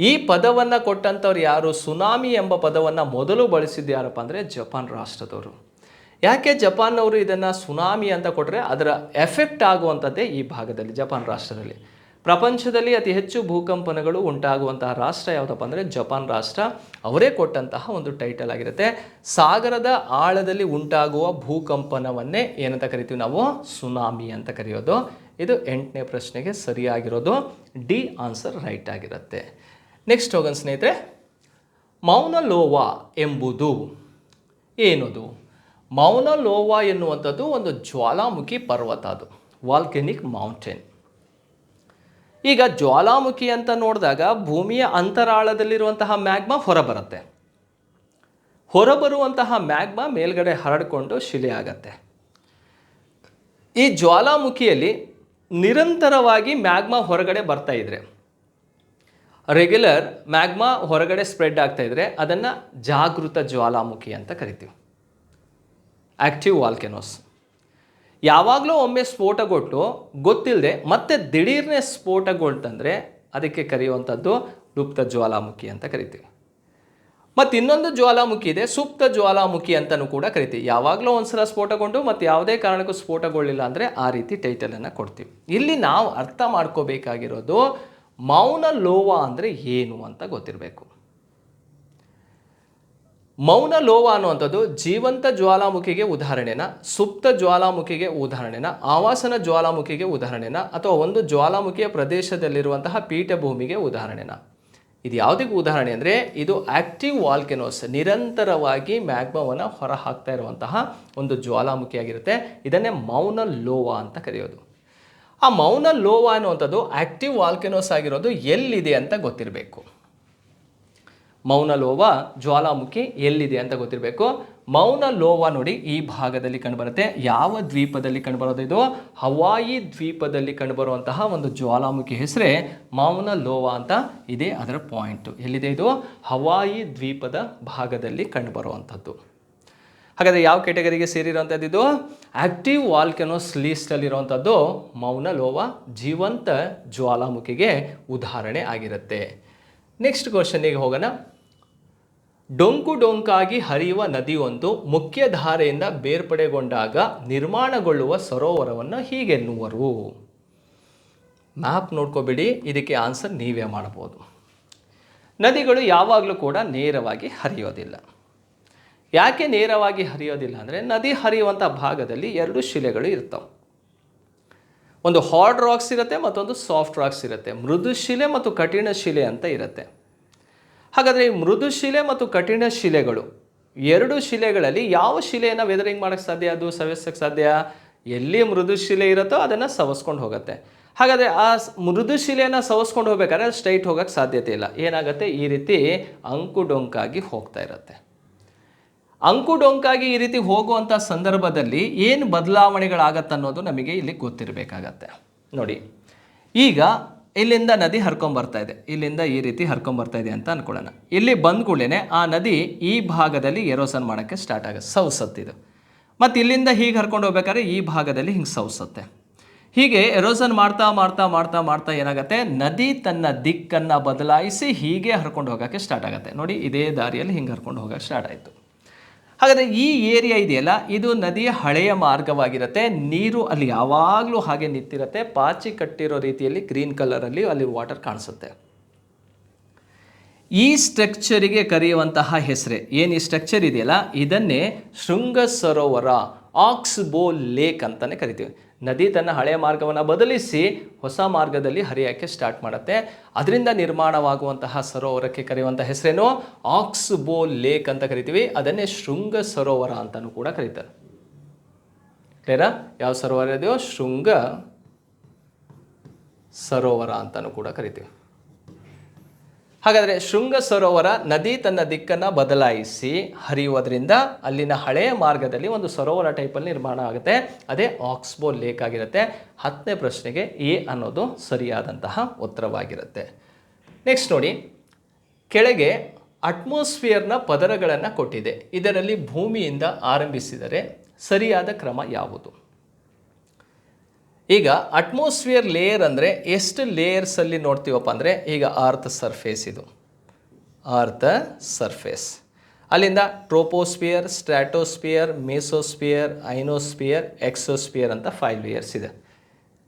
ಈ ಪದವನ್ನು ಕೊಟ್ಟಂಥವ್ರು ಯಾರು? ಸುನಾಮಿ ಎಂಬ ಪದವನ್ನು ಮೊದಲು ಬಳಸಿದ್ದು ಯಾರಪ್ಪ ಅಂದರೆ ಜಪಾನ್ ರಾಷ್ಟ್ರದವರು. ಯಾಕೆ ಜಪಾನ್ನವರು ಇದನ್ನು ಸುನಾಮಿ ಅಂತ ಕೊಟ್ಟರೆ ಅದರ ಎಫೆಕ್ಟ್ ಆಗುವಂಥದ್ದೇ ಈ ಭಾಗದಲ್ಲಿ, ಜಪಾನ್ ರಾಷ್ಟ್ರದಲ್ಲಿ. ಪ್ರಪಂಚದಲ್ಲಿ ಅತಿ ಹೆಚ್ಚು ಭೂಕಂಪನಗಳು ಉಂಟಾಗುವಂತಹ ರಾಷ್ಟ್ರ ಯಾವುದಪ್ಪ ಅಂದರೆ ಜಪಾನ್ ರಾಷ್ಟ್ರ. ಅವರೇ ಕೊಟ್ಟಂತಹ ಒಂದು ಟೈಟಲ್ ಆಗಿರುತ್ತೆ. ಸಾಗರದ ಆಳದಲ್ಲಿ ಉಂಟಾಗುವ ಭೂಕಂಪನವನ್ನೇ ಏನಂತ ಕರಿತೀವಿ ನಾವು? ಸುನಾಮಿ ಅಂತ ಕರೆಯೋದು. ಇದು 8ನೇ ಪ್ರಶ್ನೆಗೆ ಸರಿಯಾಗಿರೋದು. ಡಿ ಆನ್ಸರ್ ರೈಟ್ ಆಗಿರುತ್ತೆ. ನೆಕ್ಸ್ಟ್ ಹೋಗೋಣ ಸ್ನೇಹಿತರೆ. ಮೌನ ಲೋವಾ ಎಂಬುದು ಏನದು? ಮೌನ ಲೋವಾ ಎನ್ನುವಂಥದ್ದು ಒಂದು ಜ್ವಾಲಾಮುಖಿ ಪರ್ವತ, ಅದು ವಾಲ್ಕೆನಿಕ್ ಮೌಂಟೇನ್. ಈಗ ಜ್ವಾಲಾಮುಖಿ ಅಂತ ನೋಡಿದಾಗ ಭೂಮಿಯ ಅಂತರಾಳದಲ್ಲಿರುವಂತಹ ಮ್ಯಾಗ್ಮಾ ಹೊರಬರುತ್ತೆ. ಹೊರಬರುವಂತಹ ಮ್ಯಾಗ್ಮಾ ಮೇಲ್ಗಡೆ ಹರಡಿಕೊಂಡು ಶಿಲೆ ಆಗತ್ತೆ. ಈ ಜ್ವಾಲಾಮುಖಿಯಲ್ಲಿ ನಿರಂತರವಾಗಿ ಮ್ಯಾಗ್ಮಾ ಹೊರಗಡೆ ಬರ್ತಾ ಇದ್ರೆ, ರೆಗ್ಯುಲರ್ ಮ್ಯಾಗ್ಮಾ ಹೊರಗಡೆ ಸ್ಪ್ರೆಡ್ ಆಗ್ತಾ ಇದ್ರೆ ಅದನ್ನು ಜಾಗೃತ ಜ್ವಾಲಾಮುಖಿ ಅಂತ ಕರಿತೀವಿ, ಆಕ್ಟಿವ್ ವಾಲ್ಕೆನೋಸ್. ಯಾವಾಗಲೂ ಒಮ್ಮೆ ಸ್ಫೋಟಗೊಟ್ಟು ಗೊತ್ತಿಲ್ಲದೆ ಮತ್ತೆ ದಿಢೀರ್ನೆ ಸ್ಫೋಟಗೊಳ್ತಂದರೆ ಅದಕ್ಕೆ ಕರೆಯುವಂಥದ್ದು ಲುಪ್ತ ಜ್ವಾಲಾಮುಖಿ ಅಂತ ಕರಿತೀವಿ. ಮತ್ತು ಇನ್ನೊಂದು ಜ್ವಾಲಾಮುಖಿ ಇದೆ, ಸುಪ್ತ ಜ್ವಾಲಾಮುಖಿ ಅಂತಲೂ ಕೂಡ ಕರಿತೀವಿ. ಯಾವಾಗಲೂ ಒಂದ್ಸಲ ಸ್ಫೋಟಗೊಂಡು ಮತ್ತು ಯಾವುದೇ ಕಾರಣಕ್ಕೂ ಸ್ಫೋಟಗೊಳ್ಳಿಲ್ಲ ಅಂದರೆ ಆ ರೀತಿ ಟೈಟಲನ್ನು ಕೊಡ್ತೀವಿ. ಇಲ್ಲಿ ನಾವು ಅರ್ಥ ಮಾಡ್ಕೋಬೇಕಾಗಿರೋದು ಮೌನ ಲೋವಾ ಅಂದರೆ ಏನು ಅಂತ ಗೊತ್ತಿರಬೇಕು. ಮೌನ ಲೋವ ಅನ್ನುವಂಥದ್ದು ಜೀವಂತ ಜ್ವಾಲಾಮುಖಿಗೆ ಉದಾಹರಣೆನ, ಸುಪ್ತ ಜ್ವಾಲಾಮುಖಿಗೆ ಉದಾಹರಣೆನ, ಆವಾಸನ ಜ್ವಾಲಾಮುಖಿಗೆ ಉದಾಹರಣೆನ, ಅಥವಾ ಒಂದು ಜ್ವಾಲಾಮುಖಿಯ ಪ್ರದೇಶದಲ್ಲಿರುವಂತಹ ಪೀಠಭೂಮಿಗೆ ಉದಾಹರಣೆನ. ಇದು ಯಾವುದಕ್ಕೆ ಉದಾಹರಣೆ ಅಂದರೆ ಇದು ಆಕ್ಟಿವ್ ವಾಲ್ಕೆನೋಸ್, ನಿರಂತರವಾಗಿ ಮ್ಯಾಗ್ಮಾವನ್ನು ಹೊರ ಹಾಕ್ತಾ ಇರುವಂತಹ ಒಂದು ಜ್ವಾಲಾಮುಖಿಯಾಗಿರುತ್ತೆ. ಇದನ್ನೇ ಮೌನ ಲೋವಾ ಅಂತ ಕರೆಯೋದು. ಆ ಮೌನ ಲೋವಾ ಅನ್ನುವಂಥದ್ದು ಆಕ್ಟಿವ್ ವಾಲ್ಕೆನೋಸ್ ಆಗಿರೋದು ಎಲ್ಲಿದೆ ಅಂತ ಗೊತ್ತಿರಬೇಕು. ಮೌನ ಲೋವಾ ಜ್ವಾಲಾಮುಖಿ ಎಲ್ಲಿದೆ ಅಂತ ಗೊತ್ತಿರಬೇಕು. ಮೌನ ಲೋವಾ ನೋಡಿ ಈ ಭಾಗದಲ್ಲಿ ಕಂಡುಬರುತ್ತೆ. ಯಾವ ದ್ವೀಪದಲ್ಲಿ ಕಂಡುಬರೋದು? ಇದು ಹವಾಯಿ ದ್ವೀಪದಲ್ಲಿ ಕಂಡುಬರುವಂತಹ ಒಂದು ಜ್ವಾಲಾಮುಖಿ ಹೆಸರೇ ಮೌನ ಲೋವಾ ಅಂತ ಇದೆ. ಅದರ ಪಾಯಿಂಟು ಎಲ್ಲಿದೆ? ಇದು ಹವಾಯಿ ದ್ವೀಪದ ಭಾಗದಲ್ಲಿ ಕಂಡುಬರುವಂಥದ್ದು. ಹಾಗಾದರೆ ಯಾವ ಕೆಟಗರಿಗೆ ಸೇರಿರುವಂಥದ್ದು? ಇದು ಆಕ್ಟಿವ್ ವಾಲ್ಕೆನೋಸ್ ಲೀಸ್ಟಲ್ಲಿರುವಂಥದ್ದು ಮೌನ ಲೋವಾ ಜೀವಂತ ಜ್ವಾಲಾಮುಖಿಗೆ ಉದಾಹರಣೆ ಆಗಿರುತ್ತೆ. ನೆಕ್ಸ್ಟ್ ಕ್ವಶನ್ನಿಗೆ ಹೋಗೋಣ. ಡೊಂಕು ಡೊಂಕಾಗಿ ಹರಿಯುವ ನದಿಯೊಂದು ಮುಖ್ಯ ಧಾರೆಯಿಂದ ಬೇರ್ಪಡೆಗೊಂಡಾಗ ನಿರ್ಮಾಣಗೊಳ್ಳುವ ಸರೋವರವನ್ನು ಹೀಗೆನ್ನುವರು. ಮ್ಯಾಪ್ ನೋಡ್ಕೋಬೇಡಿ, ಇದಕ್ಕೆ ಆನ್ಸರ್ ನೀವೇ ಮಾಡಬಹುದು. ನದಿಗಳು ಯಾವಾಗಲೂ ಕೂಡ ನೇರವಾಗಿ ಹರಿಯೋದಿಲ್ಲ. ಯಾಕೆ ನೇರವಾಗಿ ಹರಿಯೋದಿಲ್ಲ ಅಂದರೆ ನದಿ ಹರಿಯುವಂಥ ಭಾಗದಲ್ಲಿ ಎರಡು ಶಿಲೆಗಳು ಇರ್ತವೆ. ಒಂದು ಹಾರ್ಡ್ ರಾಕ್ಸ್ ಇರುತ್ತೆ, ಮತ್ತೊಂದು ಸಾಫ್ಟ್ ರಾಕ್ಸ್ ಇರುತ್ತೆ. ಮೃದು ಶಿಲೆ ಮತ್ತು ಕಠಿಣ ಶಿಲೆ ಅಂತ ಇರುತ್ತೆ. ಹಾಗಾದರೆ ಈ ಮೃದು ಶಿಲೆ ಮತ್ತು ಕಠಿಣ ಶಿಲೆಗಳು ಎರಡು ಶಿಲೆಗಳಲ್ಲಿ ಯಾವ ಶಿಲೆಯನ್ನು ವೆದರಿಂಗ್ ಮಾಡೋಕ್ಕೆ ಸಾಧ್ಯ? ಅದು ಸವೆಸೋಕ್ಕೆ ಸಾಧ್ಯ? ಎಲ್ಲಿ ಮೃದು ಶಿಲೆ ಇರುತ್ತೋ ಅದನ್ನು ಸವಸ್ಕೊಂಡು ಹೋಗುತ್ತೆ. ಹಾಗಾದರೆ ಆ ಮೃದು ಶಿಲೆಯನ್ನು ಸವಸ್ಕೊಂಡು ಹೋಗ್ಬೇಕಾದ್ರೆ ಸ್ಟ್ರೈಟ್ ಹೋಗೋಕ್ಕೆ ಸಾಧ್ಯತೆ ಇಲ್ಲ. ಏನಾಗುತ್ತೆ? ಈ ರೀತಿ ಅಂಕು ಡೊಂಕಾಗಿ ಹೋಗ್ತಾ ಇರುತ್ತೆ. ಅಂಕು ಡೊಂಕಾಗಿ ಈ ರೀತಿ ಹೋಗುವಂಥ ಸಂದರ್ಭದಲ್ಲಿ ಏನು ಬದಲಾವಣೆಗಳಾಗತ್ತೆ ಅನ್ನೋದು ನಮಗೆ ಇಲ್ಲಿ ಗೊತ್ತಿರಬೇಕಾಗತ್ತೆ. ನೋಡಿ, ಈಗ ಇಲ್ಲಿಂದ ನದಿ ಹರ್ಕೊಂಬರ್ತಾ ಇದೆ, ಇಲ್ಲಿಂದ ಈ ರೀತಿ ಹರ್ಕೊಂಬರ್ತಾ ಇದೆ ಅಂತ ಅಂದ್ಕೊಳ್ಳೋಣ. ಇಲ್ಲಿ ಬಂದ ಕೂಡಲೇ ಆ ನದಿ ಈ ಭಾಗದಲ್ಲಿ ಎರೋಸನ್ ಮಾಡೋಕ್ಕೆ ಸ್ಟಾರ್ಟ್ ಆಗುತ್ತೆ, ಸವಸತ್ತಿದು. ಮತ್ತು ಇಲ್ಲಿಂದ ಹೀಗೆ ಹರ್ಕೊಂಡು ಹೋಗ್ಬೇಕಾದ್ರೆ ಈ ಭಾಗದಲ್ಲಿ ಹಿಂಗೆ ಸವಸತ್ತೆ. ಹೀಗೆ ಎರೋಸನ್ ಮಾಡ್ತಾ ಮಾಡ್ತಾ ಮಾಡ್ತಾ ಮಾಡ್ತಾ ಏನಾಗುತ್ತೆ? ನದಿ ತನ್ನ ದಿಕ್ಕನ್ನು ಬದಲಾಯಿಸಿ ಹೀಗೆ ಹರ್ಕೊಂಡು ಹೋಗೋಕ್ಕೆ ಸ್ಟಾರ್ಟ್ ಆಗುತ್ತೆ. ನೋಡಿ, ಇದೇ ದಾರಿಯಲ್ಲಿ ಹಿಂಗೆ ಹರ್ಕೊಂಡು ಹೋಗೋಕ್ಕೆ ಸ್ಟಾರ್ಟ್ ಆಯಿತು. ಹಾಗಾದರೆ ಈ ಏರಿಯಾ ಇದೆಯಲ್ಲ, ಇದು ನದಿಯ ಹಳೆಯ ಮಾರ್ಗವಾಗಿರುತ್ತೆ. ನೀರು ಅಲ್ಲಿ ಯಾವಾಗಲೂ ಹಾಗೆ ನಿಂತಿರುತ್ತೆ. ಪಾಚಿ ಕಟ್ಟಿರೋ ರೀತಿಯಲ್ಲಿ ಗ್ರೀನ್ ಕಲರಲ್ಲಿ ಅಲ್ಲಿ ವಾಟರ್ ಕಾಣಿಸುತ್ತೆ. ಈ ಸ್ಟ್ರಕ್ಚರಿಗೆ ಕರೆಯುವಂತಹ ಹೆಸರೇ ಏನು? ಈ ಸ್ಟ್ರಕ್ಚರ್ ಇದೆಯಲ್ಲ, ಇದನ್ನೇ ಶೃಂಗ ಸರೋವರ, ಆಕ್ಸ್ಬೋ ಲೇಕ್ ಅಂತಲೇ ಕರಿತೀವಿ. ನದಿ ತನ್ನ ಹಳೆಯ ಮಾರ್ಗವನ್ನು ಬದಲಿಸಿ ಹೊಸ ಮಾರ್ಗದಲ್ಲಿ ಹರಿಯೋಕ್ಕೆ ಸ್ಟಾರ್ಟ್ ಮಾಡುತ್ತೆ. ಅದರಿಂದ ನಿರ್ಮಾಣವಾಗುವಂತಹ ಸರೋವರಕ್ಕೆ ಕರೆಯುವಂಥ ಹೆಸರೇನು? ಆಕ್ಸ್ಬೋ ಲೇಕ್ ಅಂತ ಕರಿತೀವಿ. ಅದನ್ನೇ ಶೃಂಗ ಸರೋವರ ಅಂತಲೂ ಕೂಡ ಕರೀತಾರೆ. ಕ್ಲಿಯರಾ? ಯಾವ ಸರೋವರ ಇದೆಯೋ ಶೃಂಗ ಸರೋವರ ಅಂತಲೂ ಕೂಡ ಕರಿತೀವಿ. ಹಾಗಾದರೆ ಶೃಂಗ ಸರೋವರ ನದಿ ತನ್ನ ದಿಕ್ಕನ್ನು ಬದಲಾಯಿಸಿ ಹರಿಯುವುದರಿಂದ ಅಲ್ಲಿನ ಹಳೆಯ ಮಾರ್ಗದಲ್ಲಿ ಒಂದು ಸರೋವರ ಟೈಪಲ್ಲಿ ನಿರ್ಮಾಣ ಆಗುತ್ತೆ. ಅದೇ ಆಕ್ಸ್ಬೋ ಲೇಕ್ ಆಗಿರುತ್ತೆ. 10ನೇ ಪ್ರಶ್ನೆಗೆ ಎ ಅನ್ನೋದು ಸರಿಯಾದಂತಹ ಉತ್ತರವಾಗಿರುತ್ತೆ. ನೆಕ್ಸ್ಟ್ ನೋಡಿ, ಕೆಳಗೆ ಅಟ್ಮಾಸ್ಫಿಯರ್ನ ಪದರಗಳನ್ನು ಕೊಟ್ಟಿದೆ. ಇದರಲ್ಲಿ ಭೂಮಿಯಿಂದ ಆರಂಭಿಸಿದರೆ ಸರಿಯಾದ ಕ್ರಮ ಯಾವುದು? ಈಗ ಅಟ್ಮಾಸ್ಫಿಯರ್ ಲೇಯರ್ ಅಂದರೆ ಎಷ್ಟು ಲೇಯರ್ಸಲ್ಲಿ ನೋಡ್ತೀವಪ್ಪ ಅಂದರೆ, ಈಗ ಅರ್ತ್ ಸರ್ಫೇಸ್, ಇದು ಅರ್ತ್ ಸರ್ಫೇಸ್. ಅಲ್ಲಿಂದ ಟ್ರೋಪೋಸ್ಫಿಯರ್, ಸ್ಟ್ರಾಟೋಸ್ಫಿಯರ್, ಮೆಸೋಸ್ಫಿಯರ್, ಐನೋಸ್ಫಿಯರ್, ಎಕ್ಸೋಸ್ಫಿಯರ್ ಅಂತ 5 ಲೇಯರ್ಸ್ ಇದೆ.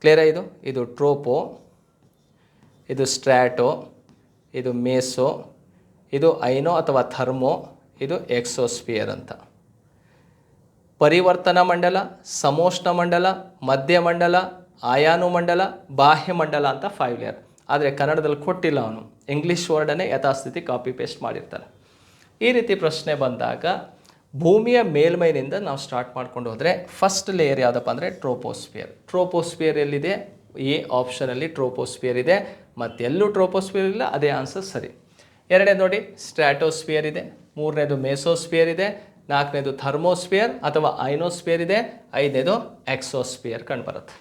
ಕ್ಲಿಯರಾ? ಇದು ಟ್ರೋಪೋ, ಇದು ಸ್ಟ್ರಾಟೋ, ಇದು ಮೇಸೋ, ಇದು ಐನೋ ಅಥವಾ ಥರ್ಮೋ, ಇದು ಎಕ್ಸೋಸ್ಫಿಯರ್ ಅಂತ. ಪರಿವರ್ತನಾ ಮಂಡಲ, ಸಮೋಷ್ಣ ಮಂಡಲ, ಮಧ್ಯಮಂಡಲ, ಆಯಾನು ಮಂಡಲ, ಬಾಹ್ಯ ಮಂಡಲ ಅಂತ 5 ಲೇಯರ್. ಆದರೆ ಕನ್ನಡದಲ್ಲಿ ಕೊಟ್ಟಿಲ್ಲ ಅವನು, ಇಂಗ್ಲೀಷ್ ವರ್ಡನ್ನೇ ಯಥಾಸ್ಥಿತಿ ಕಾಪಿ ಪೇಸ್ಟ್ ಮಾಡಿರ್ತಾನೆ. ಈ ರೀತಿ ಪ್ರಶ್ನೆ ಬಂದಾಗ ಭೂಮಿಯ ಮೇಲ್ಮೈನಿಂದ ನಾವು ಸ್ಟಾರ್ಟ್ ಮಾಡ್ಕೊಂಡು ಹೋದರೆ ಫಸ್ಟ್ ಲೇಯರ್ ಯಾವುದಪ್ಪ ಅಂದರೆ ಟ್ರೋಪೋಸ್ಫಿಯರ್. ಟ್ರೋಪೋಸ್ಫಿಯರ್ ಎಲ್ಲಿದೆ? ಎ ಆಪ್ಷನಲ್ಲಿ ಟ್ರೋಪೋಸ್ಫಿಯರ್ ಇದೆ. ಮತ್ತೆಲ್ಲೂ ಟ್ರೋಪೋಸ್ಫಿಯರ್ ಇಲ್ಲ, ಅದೇ ಆನ್ಸರ್ ಸರಿ. ಎರಡನೇದು ನೋಡಿ, ಸ್ಟ್ರಾಟೋಸ್ಫಿಯರ್ ಇದೆ. ಮೂರನೇದು ಮೆಸೋಸ್ಫಿಯರ್ ಇದೆ. ನಾಲ್ಕನೇದು ಥರ್ಮೋಸ್ಫಿಯರ್ ಅಥವಾ ಐನೋಸ್ಫಿಯರ್ ಇದೆ. ಐದನೇದು ಎಕ್ಸೋಸ್ಫಿಯರ್ ಕಂಡುಬರುತ್ತೆ.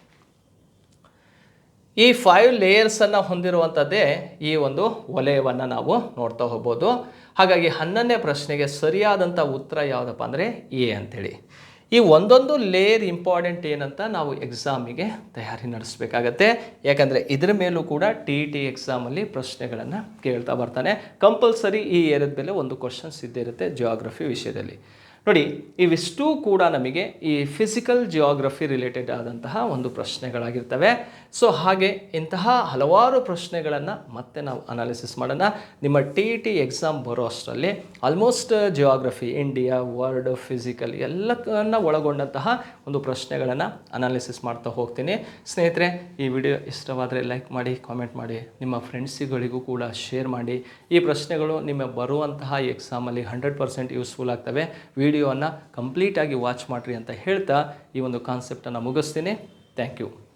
ಈ 5 ಲೇಯರ್ಸನ್ನು ಹೊಂದಿರುವಂಥದ್ದೇ ಈ ಒಂದು ವಲಯವನ್ನು ನಾವು ನೋಡ್ತಾ ಹೋಗ್ಬೋದು. ಹಾಗಾಗಿ 11ನೇ ಪ್ರಶ್ನೆಗೆ ಸರಿಯಾದಂಥ ಉತ್ತರ ಯಾವುದಪ್ಪ ಅಂದರೆ ಎ ಅಂಥೇಳಿ. ಈ ಒಂದೊಂದು ಲೇಯರ್ ಇಂಪಾರ್ಟೆಂಟ್ ಏನಂತ ನಾವು ಎಕ್ಸಾಮಿಗೆ ತಯಾರಿ ನಡೆಸಬೇಕಾಗತ್ತೆ. ಯಾಕಂದರೆ ಇದರ ಮೇಲೂ ಕೂಡ TET ಎಕ್ಸಾಮಲ್ಲಿ ಪ್ರಶ್ನೆಗಳನ್ನು ಕೇಳ್ತಾ ಬರ್ತಾನೆ. ಕಂಪಲ್ಸರಿ ಈ ಏರಿಯಾದ ಮೇಲೆ ಒಂದು ಕ್ವಶನ್ಸ್ ಇದ್ದೇ ಇರುತ್ತೆ ಜಿಯೋಗ್ರಫಿ ವಿಷಯದಲ್ಲಿ. ನೋಡಿ ಇವಿಷ್ಟೂ ಕೂಡ ನಮಗೆ ಈ ಫಿಸಿಕಲ್ ಜಿಯೋಗ್ರಫಿ ರಿಲೇಟೆಡ್ ಆದಂತಹ ಒಂದು ಪ್ರಶ್ನೆಗಳಾಗಿರ್ತವೆ. ಸೊ ಹಾಗೆ ಇಂತಹ ಹಲವಾರು ಪ್ರಶ್ನೆಗಳನ್ನು ಮತ್ತೆ ನಾವು ಅನಾಲಿಸಿಸ್ ಮಾಡೋಣ. ನಿಮ್ಮ TET ಎಕ್ಸಾಮ್ ಬರೋ ಅಷ್ಟರಲ್ಲಿ almost geography, India, world, physical ಎಲ್ಲವನ್ನು ಒಳಗೊಂಡಂತಹ ಒಂದು ಪ್ರಶ್ನೆಗಳನ್ನು ಅನಾಲಿಸಿಸ್ ಮಾಡ್ತಾ ಹೋಗ್ತೀನಿ. ಸ್ನೇಹಿತರೆ, ಈ ವಿಡಿಯೋ ಇಷ್ಟವಾದರೆ ಲೈಕ್ ಮಾಡಿ, ಕಾಮೆಂಟ್ ಮಾಡಿ, ನಿಮ್ಮ ಫ್ರೆಂಡ್ಸಿಗಳಿಗೂ ಕೂಡ ಶೇರ್ ಮಾಡಿ. ಈ ಪ್ರಶ್ನೆಗಳು ನಿಮ್ಮ ಬರುವಂತಹ ಎಕ್ಸಾಮಲ್ಲಿ 100% ಯೂಸ್ಫುಲ್ ಆಗ್ತವೆ. ವಿಡಿಯೋವನ್ನು ಕಂಪ್ಲೀಟಾಗಿ ವಾಚ್ ಮಾಡಿರಿ ಅಂತ ಹೇಳ್ತಾ ಈ ಒಂದು ಕಾನ್ಸೆಪ್ಟನ್ನು ಮುಗಿಸ್ತೀನಿ. Thank you.